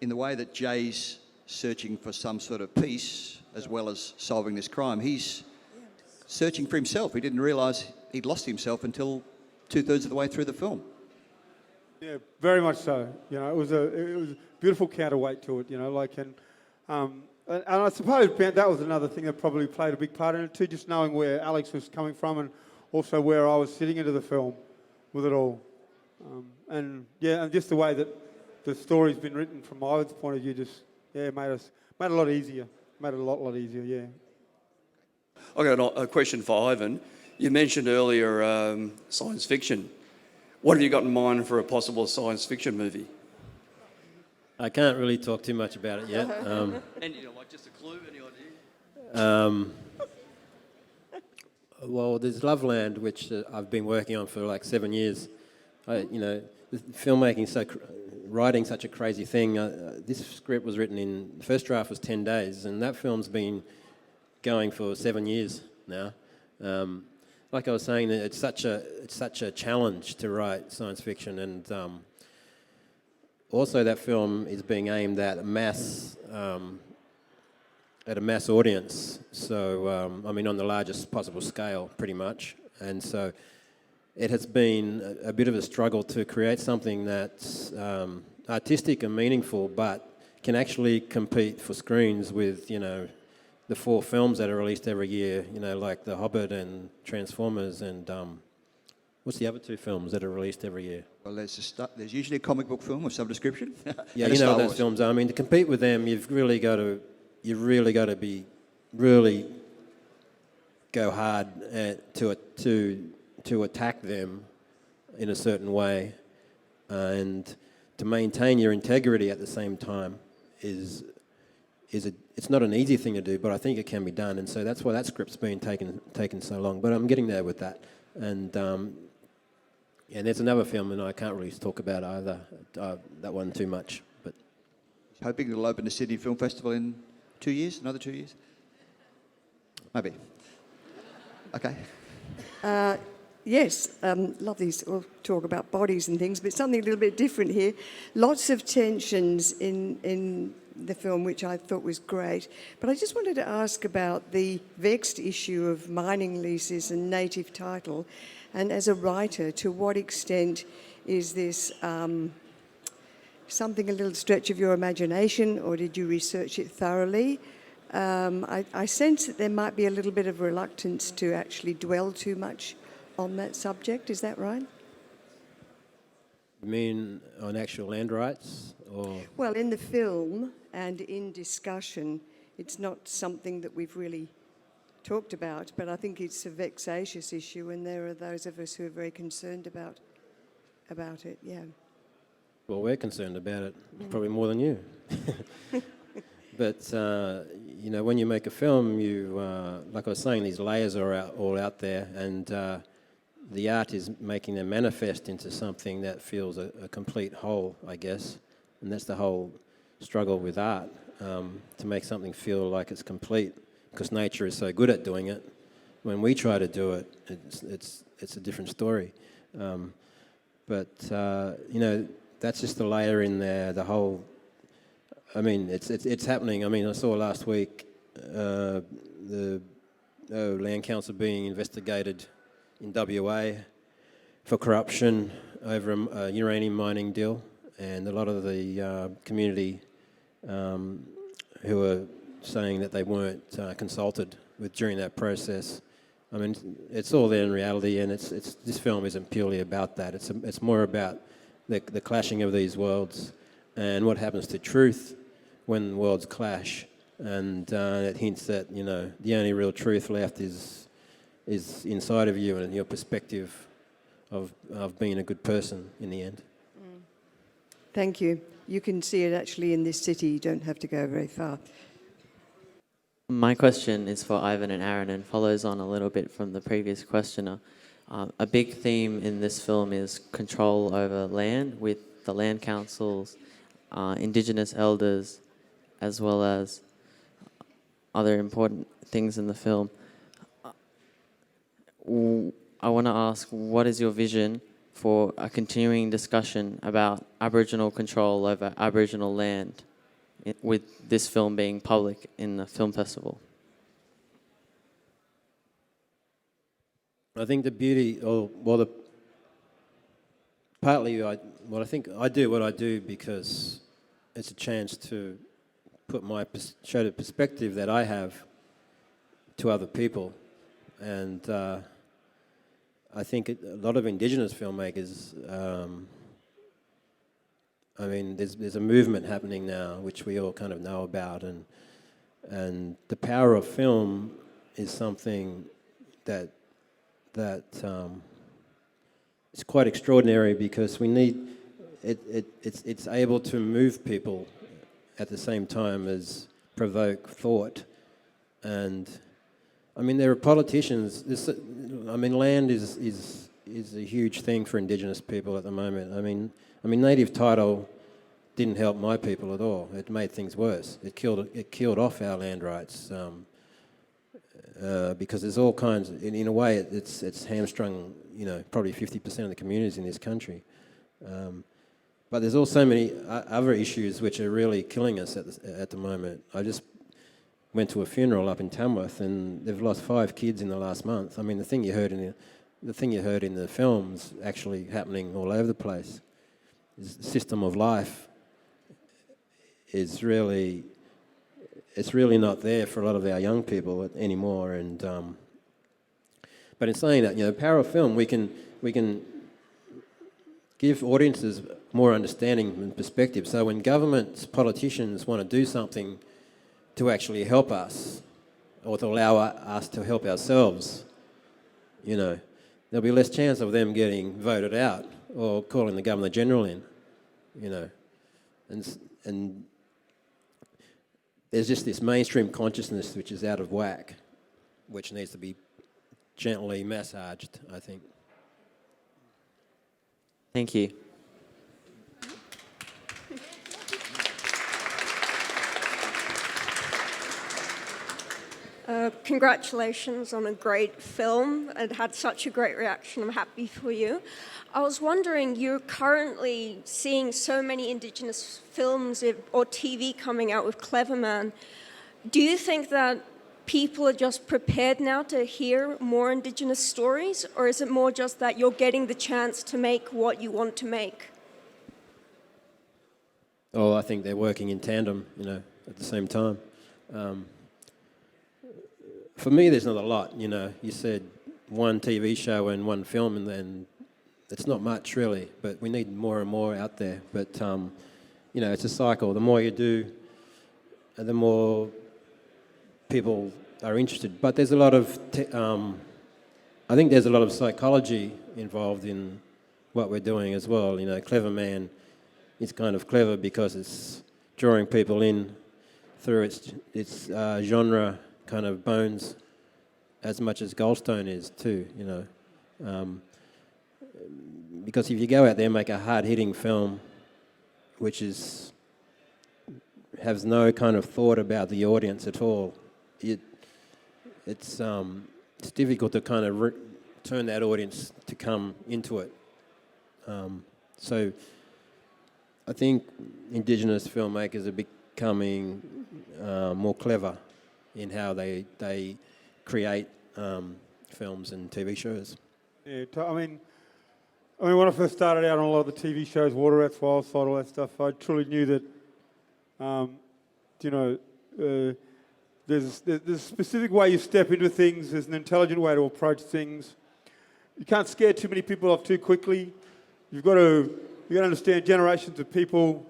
Speaker 1: in the way that Jay's searching for some sort of peace as well as solving this crime, he's searching for himself. He didn't realise he'd lost himself until 2/3 of the way through the film.
Speaker 2: Yeah, very much so. It was a beautiful counterweight to it. And I suppose that was another thing that probably played a big part in it too. Just knowing where Alex was coming from and also where I was sitting into the film with it all. And just the way that the story's been written from Ivan's point of view, made it a lot easier. Made it a lot easier. Yeah.
Speaker 9: I got a question for Ivan. You mentioned earlier science fiction. What have you got in mind for a possible science fiction movie?
Speaker 3: I can't really talk too much about it yet.
Speaker 9: And just a clue, any idea?
Speaker 3: Well, there's Loveland, which I've been working on for like 7 years. Writing such a crazy thing. This script was written the first draft was 10 days, and that film's been going for 7 years now. Like I was saying, it's such a challenge to write science fiction, and also that film is being aimed at a mass audience. So on the largest possible scale, pretty much, and so it has been a bit of a struggle to create something that's artistic and meaningful, but can actually compete for screens with the the 4 films that are released every year, you know, like The Hobbit and Transformers and what's the other 2 films that are released every year?
Speaker 1: Well, there's usually a comic book film of some description.
Speaker 3: Yeah,
Speaker 1: and
Speaker 3: you
Speaker 1: a
Speaker 3: know
Speaker 1: Star
Speaker 3: what those
Speaker 1: Wars.
Speaker 3: films are. I mean, to compete with them, you've really got to be really go hard to attack them in a certain way, and to maintain your integrity at the same time it's not an easy thing to do, but I think it can be done, and so that's why that script's been taken so long. But I'm getting there with that, and there's another film, and I can't really talk about either that one too much. But
Speaker 1: Hoping it'll open the Sydney Film Festival in 2 years, another 2 years? Maybe. Okay.
Speaker 10: Yes, lovely talk about bodies and things, but something a little bit different here. Lots of tensions in the film, which I thought was great. But I just wanted to ask about the vexed issue of mining leases and native title. And as a writer, to what extent is this something a little stretch of your imagination, or did you research it thoroughly? I sense that there might be a little bit of reluctance to actually dwell too much on that subject. Is that right?
Speaker 3: you mean on actual land rights, or?
Speaker 10: Well, in the film and in discussion, it's not something that we've really talked about, but I think it's a vexatious issue, and there are those of us who are very concerned about it, yeah.
Speaker 3: Well, we're concerned about it, probably more than you. But, you know, when you make a film, like I was saying, these layers are all out there, and the art is making them manifest into something that feels a complete whole, I guess. And that's the whole struggle with art, to make something feel like it's complete, because nature is so good at doing it. When we try to do it, it's a different story. But you know, that's just the layer in there, the whole... I mean, it's happening. I mean, I saw last week the Land Council being investigated in WA for corruption over a uranium mining deal, and a lot of the community who are saying that they weren't consulted with during that process. I mean, it's all there in reality, and this film isn't purely about that. It's more about the clashing of these worlds and what happens to truth when worlds clash. And it hints that, you know, the only real truth left is inside of you and your perspective of being a good person in the end.
Speaker 10: Thank you. You can see it actually in this city. You don't have to go very far.
Speaker 11: My question is for Ivan and Aaron, and follows on a little bit from the previous questioner. A big theme in this film is control over land, with the land councils, Indigenous elders, as well as other important things in the film. I want to ask, what is your vision for a continuing discussion about Aboriginal control over Aboriginal land, with this film being public in the film festival?
Speaker 3: I think the beauty, partly I do what I do because it's a chance to put show the perspective that I have to other people, and I think a lot of Indigenous filmmakers. I mean, there's a movement happening now which we all kind of know about, and the power of film is something that is quite extraordinary, because we need it's able to move people at the same time as provoke thought. And I mean, there are politicians. Land is a huge thing for Indigenous people at the moment. I mean, native title didn't help my people at all. It made things worse. It killed off our land rights, because there's all kinds. In a way, it's hamstrung, you know, probably 50% of the communities in this country. But there's also many other issues which are really killing us at the moment. I just went to a funeral up in Tamworth, and they've lost 5 kids in the last month. I mean, the thing you heard in the film's actually happening all over the place. The system of life is really it's really not there for a lot of our young people anymore. And but in saying that, the power of film, we can give audiences more understanding and perspective. So when governments, politicians want to do something to actually help us, or to allow us to help ourselves, there'll be less chance of them getting voted out or calling the Governor General in, and there's just this mainstream consciousness which is out of whack, which needs to be gently massaged, I think.
Speaker 11: Thank you.
Speaker 12: Congratulations on a great film. It had such a great reaction. I'm happy for you. I was wondering, you're currently seeing so many Indigenous films or TV coming out with Clever Man. Do you think that people are just prepared now to hear more Indigenous stories, or is it more just that you're getting the chance to make what you want to make?
Speaker 3: Oh, I think they're working in tandem, at the same time. For me, there's not a lot, You said one TV show and one film, and then it's not much, really. But we need more and more out there. But, it's a cycle. The more you do, the more people are interested. But there's a lot of... I think there's a lot of psychology involved in what we're doing as well. Clever Man is kind of clever because it's drawing people in through its genre kind of bones as much as Goldstone is too, because if you go out there and make a hard-hitting film which has no kind of thought about the audience at all, it's difficult to kind of turn that audience to come into it. So I think Indigenous filmmakers are becoming more clever in how they create films and TV shows.
Speaker 2: Yeah, I mean, when I first started out on a lot of the TV shows, Water Rats, Wildside, all that stuff, I truly knew that, there's a specific way you step into things. There's an intelligent way to approach things. You can't scare too many people off too quickly. You've got to understand generations of people,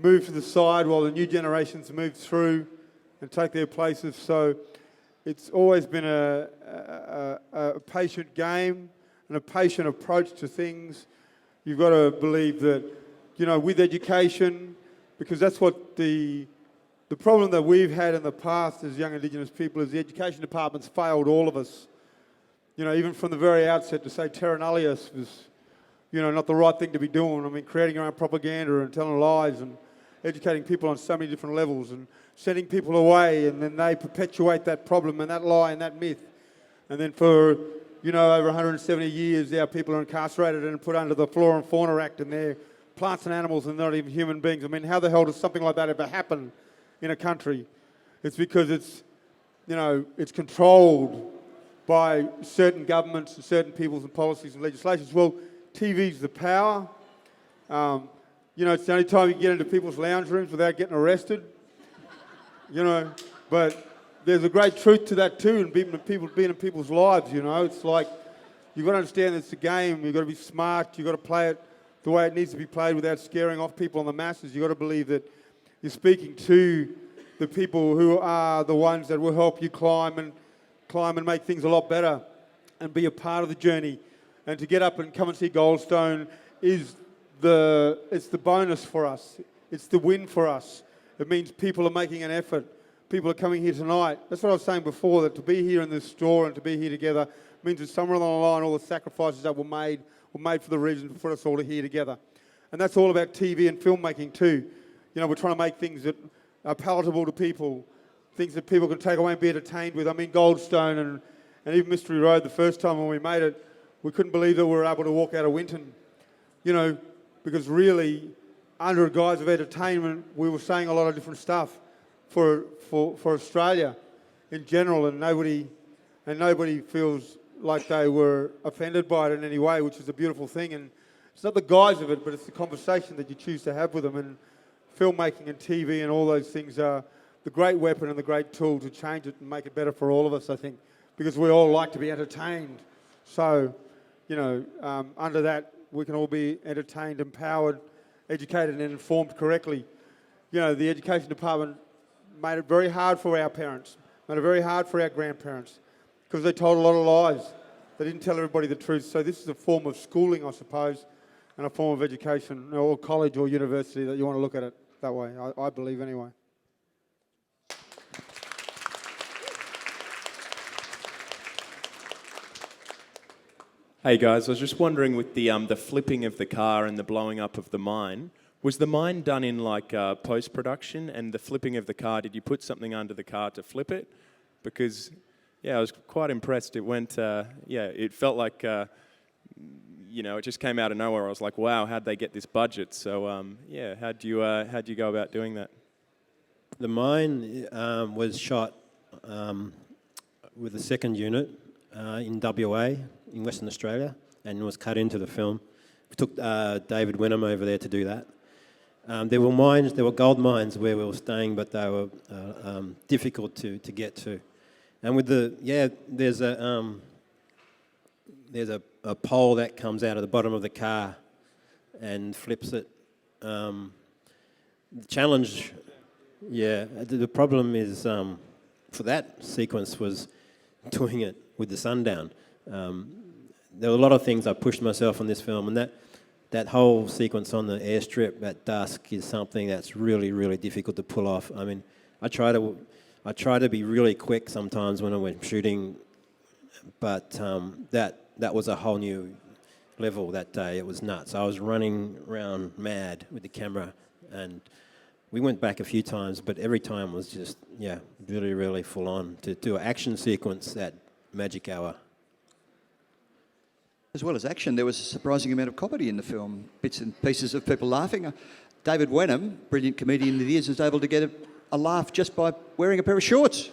Speaker 2: move to the side while the new generations move through and take their places. So it's always been a patient game and a patient approach to things. You've got to believe that, with education, because that's what the problem that we've had in the past as young Indigenous people is the education department's failed all of us. Even from the very outset, to say terra nullius was, not the right thing to be doing. I mean, creating your own propaganda and telling lies and educating people on so many different levels and sending people away, and then they perpetuate that problem and that lie and that myth. And then for, over 170 years, our people are incarcerated and put under the Flora and Fauna Act, and they're plants and animals and not even human beings. I mean, how the hell does something like that ever happen in a country? It's because it's controlled by certain governments and certain peoples and policies and legislations. Well, TV's the power. It's the only time you get into people's lounge rooms without getting arrested. But there's a great truth to that too, and being in people's lives. It's like you've got to understand it's a game. You've got to be smart. You've got to play it the way it needs to be played without scaring off people on the masses. You've got to believe that you're speaking to the people who are the ones that will help you climb and make things a lot better and be a part of the journey. And to get up and come and see Goldstone it's the bonus for us. It's the win for us. It means people are making an effort. People are coming here tonight. That's what I was saying before, that to be here in this store and to be here together means that somewhere along the line all the sacrifices that were made for the reason for us all to here together. And that's all about TV and filmmaking too. We're trying to make things that are palatable to people, things that people can take away and be entertained with. I mean, Goldstone and even Mystery Road, the first time when we made it, we couldn't believe that we were able to walk out of Winton, because really, under a guise of entertainment, we were saying a lot of different stuff for Australia in general, and nobody feels like they were offended by it in any way, which is a beautiful thing. And it's not the guise of it, but it's the conversation that you choose to have with them. And filmmaking and TV and all those things are the great weapon and the great tool to change it and make it better for all of us, I think, because we all like to be entertained. So, under that, we can all be entertained, empowered, educated and informed correctly. The education department made it very hard for our parents, made it very hard for our grandparents, because they told a lot of lies. They didn't tell everybody the truth. So this is a form of schooling, I suppose, and a form of education, or college or university, that you want to look at it that way, I believe anyway.
Speaker 13: Hey guys, I was just wondering with the flipping of the car and the blowing up of the mine, was the mine done in post-production, and the flipping of the car, did you put something under the car to flip it? Because, I was quite impressed. It went, it felt like, it just came out of nowhere. I was like, wow, how'd they get this budget? So, how'd you go about doing that?
Speaker 3: The mine was shot with the second unit in WA, in Western Australia, and was cut into the film. We took David Wenham over there to do that. There were gold mines where we were staying, but they were difficult to get to. And with there's a pole that comes out of the bottom of the car and flips it. The challenge, the problem is for that sequence was doing it with the sun down. There were a lot of things I pushed myself on this film, and that whole sequence on the airstrip at dusk is something that's really, really difficult to pull off. I mean, I try to be really quick sometimes when I'm shooting, but that was a whole new level that day. It was nuts. I was running around mad with the camera, and we went back a few times, but every time was just, really, really full on to do an action sequence at magic hour.
Speaker 1: As well as action, there was a surprising amount of comedy in the film, bits and pieces of people laughing. David Wenham, brilliant comedian that he is able to get a laugh just by wearing a pair of shorts.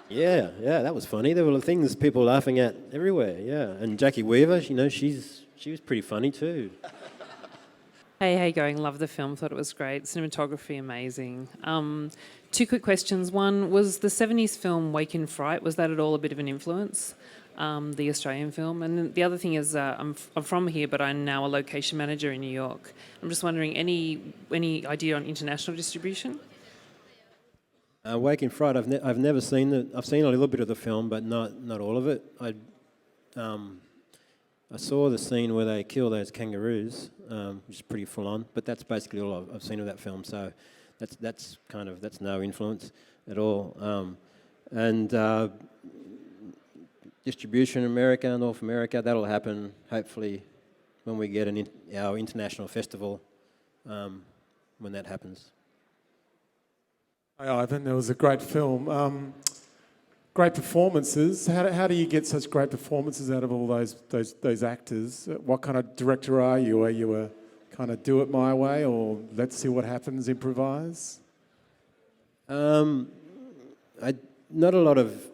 Speaker 3: Yeah, that was funny. There were things people laughing at everywhere, And Jackie Weaver, she was pretty funny too.
Speaker 14: Hey, how you going? Love the film, thought it was great. Cinematography, amazing. Two quick questions. One, was the 70s film Wake in Fright, was that at all a bit of an influence? The Australian film. And then the other thing is, I'm from here, but I'm now a location manager in New York. I'm just wondering, any idea on international distribution?
Speaker 3: Wake in Fright, I've never seen it. I've seen a little bit of the film, but not all of it. I saw the scene where they kill those kangaroos, which is pretty full on. But that's basically all I've seen of that film. So that's no influence at all. Distribution in America, North America, that'll happen hopefully when we get our international festival, when that happens.
Speaker 15: Hi Ivan, that was a great film. Great performances. How do you get such great performances out of all those actors? What kind of director are you? Are you a kind of do it my way, or let's see what happens, improvise?
Speaker 3: Not a lot of.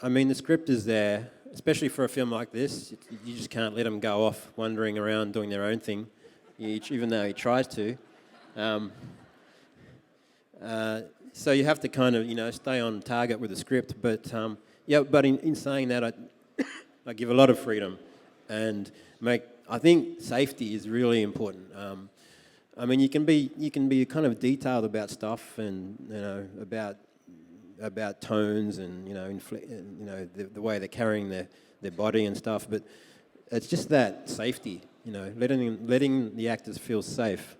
Speaker 3: I mean, the script is there, especially for a film like this. You just can't let them go off wandering around doing their own thing, even though he tries to. So you have to kind of, stay on target with the script. But but in saying that, I give a lot of freedom, and I think safety is really important. I mean, you can be kind of detailed about stuff, and about tones and the way they're carrying their body and stuff, but it's just that safety, letting the actors feel safe.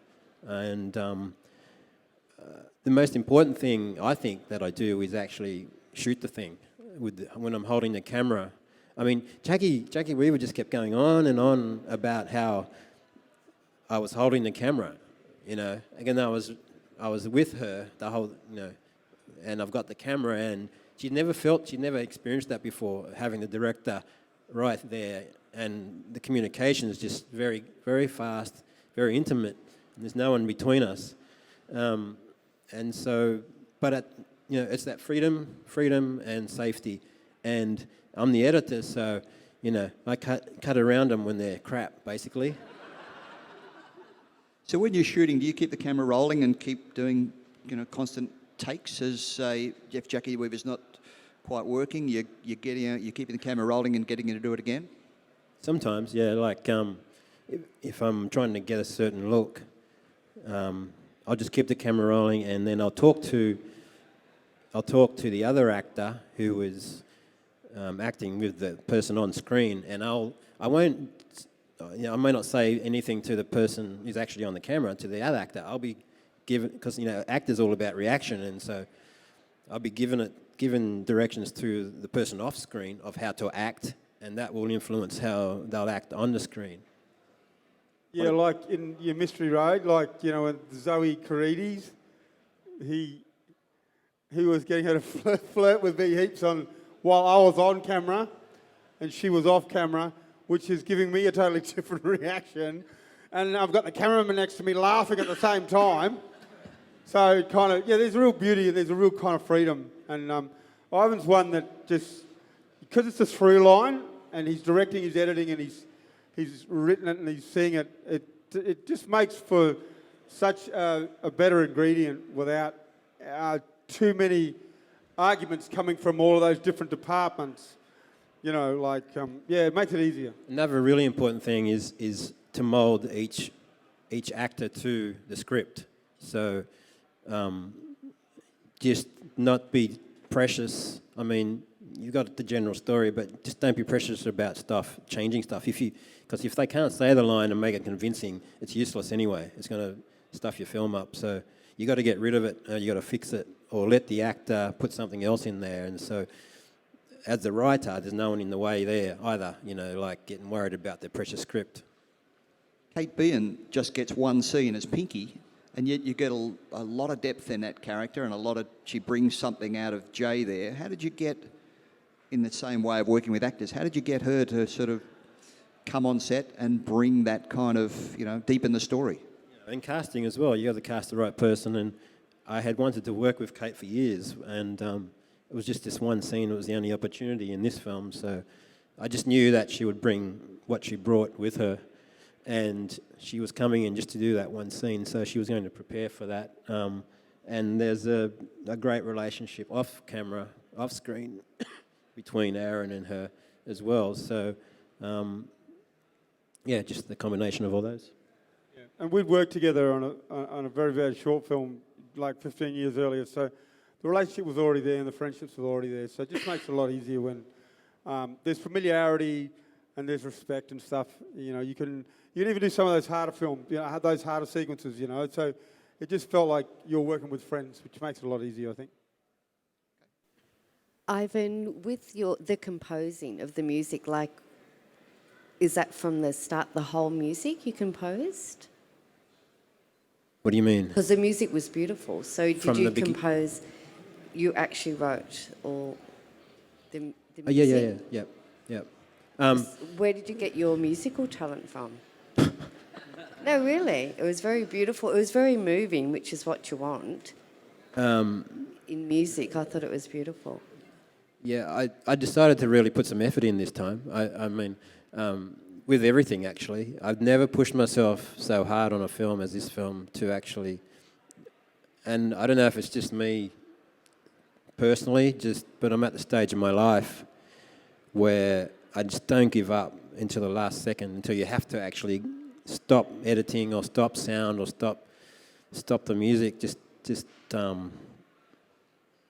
Speaker 3: And the most important thing I think that I do is actually shoot the thing when I'm holding the camera. I mean, Jackie Weaver just kept going on and on about how I was holding the camera, Again, I was with her the whole, and I've got the camera, and she'd never experienced that before, having the director right there, and the communication is just very, very fast, very intimate, and there's no one between us. And so, but it's that freedom and safety, and I'm the editor, so I cut around them when they're crap, basically.
Speaker 1: So when you're shooting, do you keep the camera rolling and keep doing, constant takes as if Jackie Weaver's not quite working? You're keeping the camera rolling and getting her to do it again?
Speaker 3: Sometimes, yeah. Like if I'm trying to get a certain look, I'll just keep the camera rolling, and then I'll talk to the other actor who is acting with the person on screen, and I won't. I may not say anything to the person who's actually on the camera, to the other actor. I'll be given, because actor's all about reaction, and so I'll be given directions to the person off screen of how to act, and that will influence how they'll act on the screen.
Speaker 2: Yeah, like in your Mystery Road, like, with Zoe Carides, he was getting her to flirt with me heaps while I was on camera and she was off camera, which is giving me a totally different reaction. And I've got the cameraman next to me laughing at the same time. So there's a real beauty and there's a real kind of freedom. And Ivan's one that just, because it's a through line and he's directing, he's editing, and he's written it and he's seeing it, it just makes for such a better ingredient without too many arguments coming from all of those different departments. It makes it easier.
Speaker 3: Another really important thing is to mould each actor to the script. So just not be precious. I mean, you've got the general story, but just don't be precious about changing stuff. Because if they can't say the line and make it convincing, it's useless anyway. It's going to stuff your film up. So you got to get rid of it, you got to fix it, or let the actor put something else in there. And so, as the writer, there's no one in the way there either, like getting worried about their precious script.
Speaker 1: Kate Behan just gets one scene as Pinky, and yet you get a lot of depth in that character, and she brings something out of Jay there. How did you get, in the same way of working with actors, how did you get her to sort of come on set and bring that kind of, deepen the story?
Speaker 3: And casting as well, you got to cast the right person, and I had wanted to work with Kate for years, and it was just this one scene. It was the only opportunity in this film, so I just knew that she would bring what she brought with her, and she was coming in just to do that one scene, so she was going to prepare for that. And there's a great relationship off camera, off screen, between Aaron and her as well. So, just the combination of all those.
Speaker 2: Yeah. And we'd worked together on a very, very short film, like 15 years earlier, so the relationship was already there and the friendships were already there, so it just makes it a lot easier when there's familiarity and there's respect and stuff. You can even do some of those harder films, those harder sequences, so it just felt like you're working with friends, which makes it a lot easier, I think.
Speaker 16: Ivan, with the composing of the music, is that from the start, the whole music you composed?
Speaker 3: What do you mean?
Speaker 16: Because the music was beautiful. So did you compose, you actually wrote all the music?
Speaker 3: Yeah.
Speaker 16: Where did you get your musical talent from? No, really. It was very beautiful. It was very moving, which is what you want. In music, I thought it was beautiful.
Speaker 3: Yeah, I decided to really put some effort in this time. I mean, with everything, actually. I've never pushed myself so hard on a film as this film to actually... And I don't know if it's just me personally, but I'm at the stage in my life where I just don't give up until the last second, until you have to actually stop editing or stop sound or stop the music.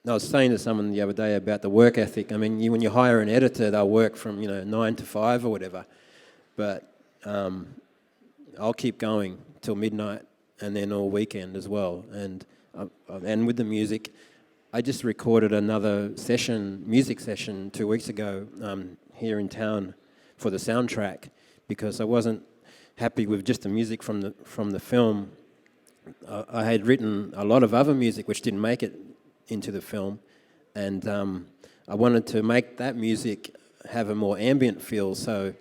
Speaker 3: I was saying to someone the other day about the work ethic. I mean, when you hire an editor, they'll work from 9 to 5 or whatever, but I'll keep going till midnight and then all weekend as well. And with the music, I just recorded another music session 2 weeks ago here in town for the soundtrack because I wasn't happy with just the music from the film. I had written a lot of other music which didn't make it into the film, and I wanted to make that music have a more ambient feel, so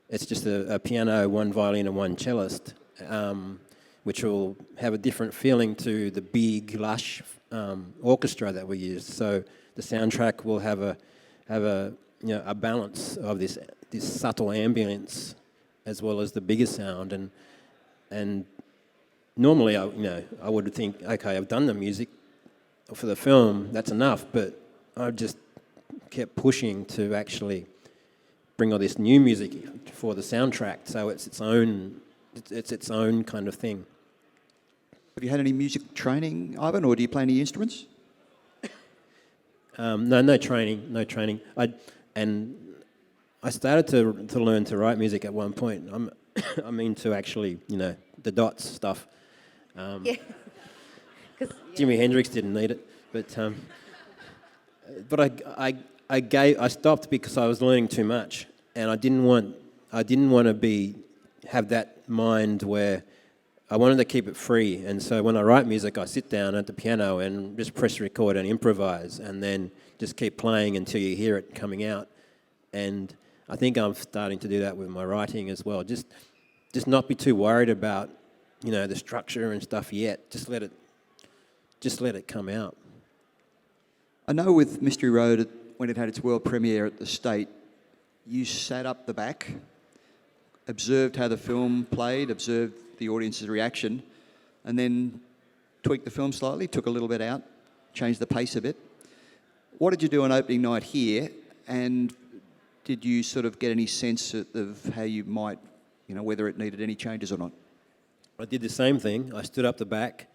Speaker 3: it's just a piano, one violin and one cellist, which will have a different feeling to the big, lush orchestra that we use. So the soundtrack will have a balance of this subtle ambience as well as the bigger sound, and And normally, I would think, okay, I've done the music for the film, that's enough. But I just kept pushing to actually bring all this new music for the soundtrack, so it's its own kind of thing.
Speaker 1: Have you had any music training, Ivan, or do you play any instruments?
Speaker 3: No training. I started to learn to write music at one point. I'm into actually, the dots stuff.
Speaker 16: Yeah.
Speaker 3: Jimi Hendrix didn't need it, but I stopped because I was learning too much, and I didn't want to have that mind where I wanted to keep it free. And so when I write music, I sit down at the piano and just press record and improvise, and then just keep playing until you hear it coming out. And I think I'm starting to do that with my writing as well. Just not be too worried about, the structure and stuff yet. Just let it come out.
Speaker 1: I know with Mystery Road, when it had its world premiere at the State, you sat up the back, observed how the film played, observed the audience's reaction, and then tweaked the film slightly, took a little bit out, changed the pace a bit. What did you do on opening night here, and did you sort of get any sense of how you might, whether it needed any changes or not?
Speaker 3: I did the same thing. I stood up the back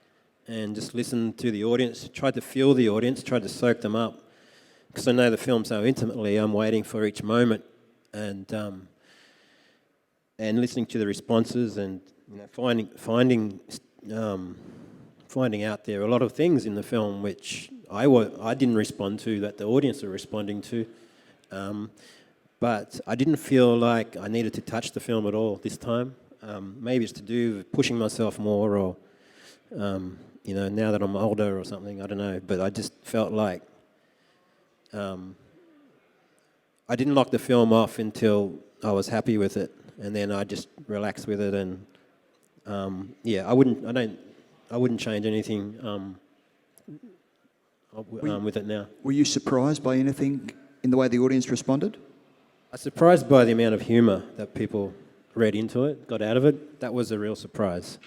Speaker 3: and just listened to the audience, tried to feel the audience, tried to soak them up. Because I know the film so intimately, I'm waiting for each moment and listening to the responses and finding out there are a lot of things in the film which I didn't respond to that the audience are responding to. But I didn't feel like I needed to touch the film at all this time. Maybe it's to do with pushing myself more or, now that I'm older or something, I don't know. But I just felt like I didn't lock the film off until I was happy with it. And then I just relaxed with it. And, I wouldn't change anything with it now.
Speaker 1: Were you surprised by anything in the way the audience responded?
Speaker 3: I was surprised by the amount of humour that people read into it, got out of it. That was a real surprise.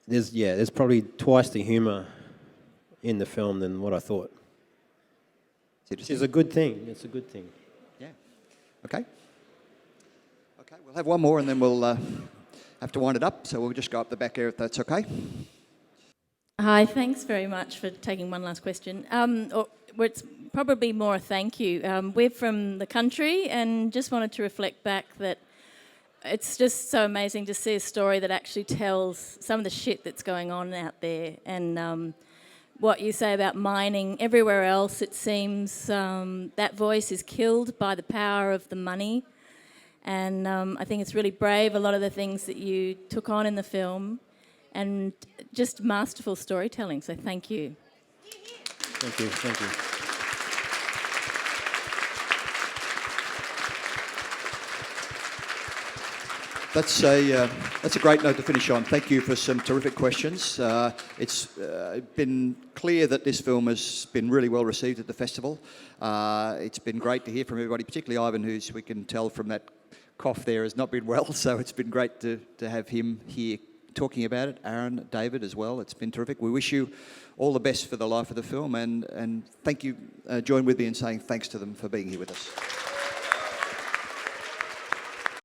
Speaker 3: There's probably twice the humour in the film than what I thought. Which is a good thing. It's a good thing.
Speaker 1: Yeah. Okay, we'll have one more and then we'll have to wind it up. So we'll just go up the back here if that's okay.
Speaker 17: Hi, thanks very much for taking one last question. It's probably more a thank you. We're from the country and just wanted to reflect back that it's just so amazing to see a story that actually tells some of the shit that's going on out there. And what you say about mining, everywhere else it seems that voice is killed by the power of the money. And I think it's really brave, a lot of the things that you took on in the film, and just masterful storytelling. So thank you.
Speaker 3: Thank you.
Speaker 1: That's a great note to finish on. Thank you for some terrific questions. It's been clear that this film has been really well received at the festival. It's been great to hear from everybody, particularly Ivan, who's, we can tell from that cough there, has not been well. So it's been great to have him here talking about it. Aaron, David as well. It's been terrific. We wish you all the best for the life of the film, and thank you. Join with me in saying thanks to them for being here with us.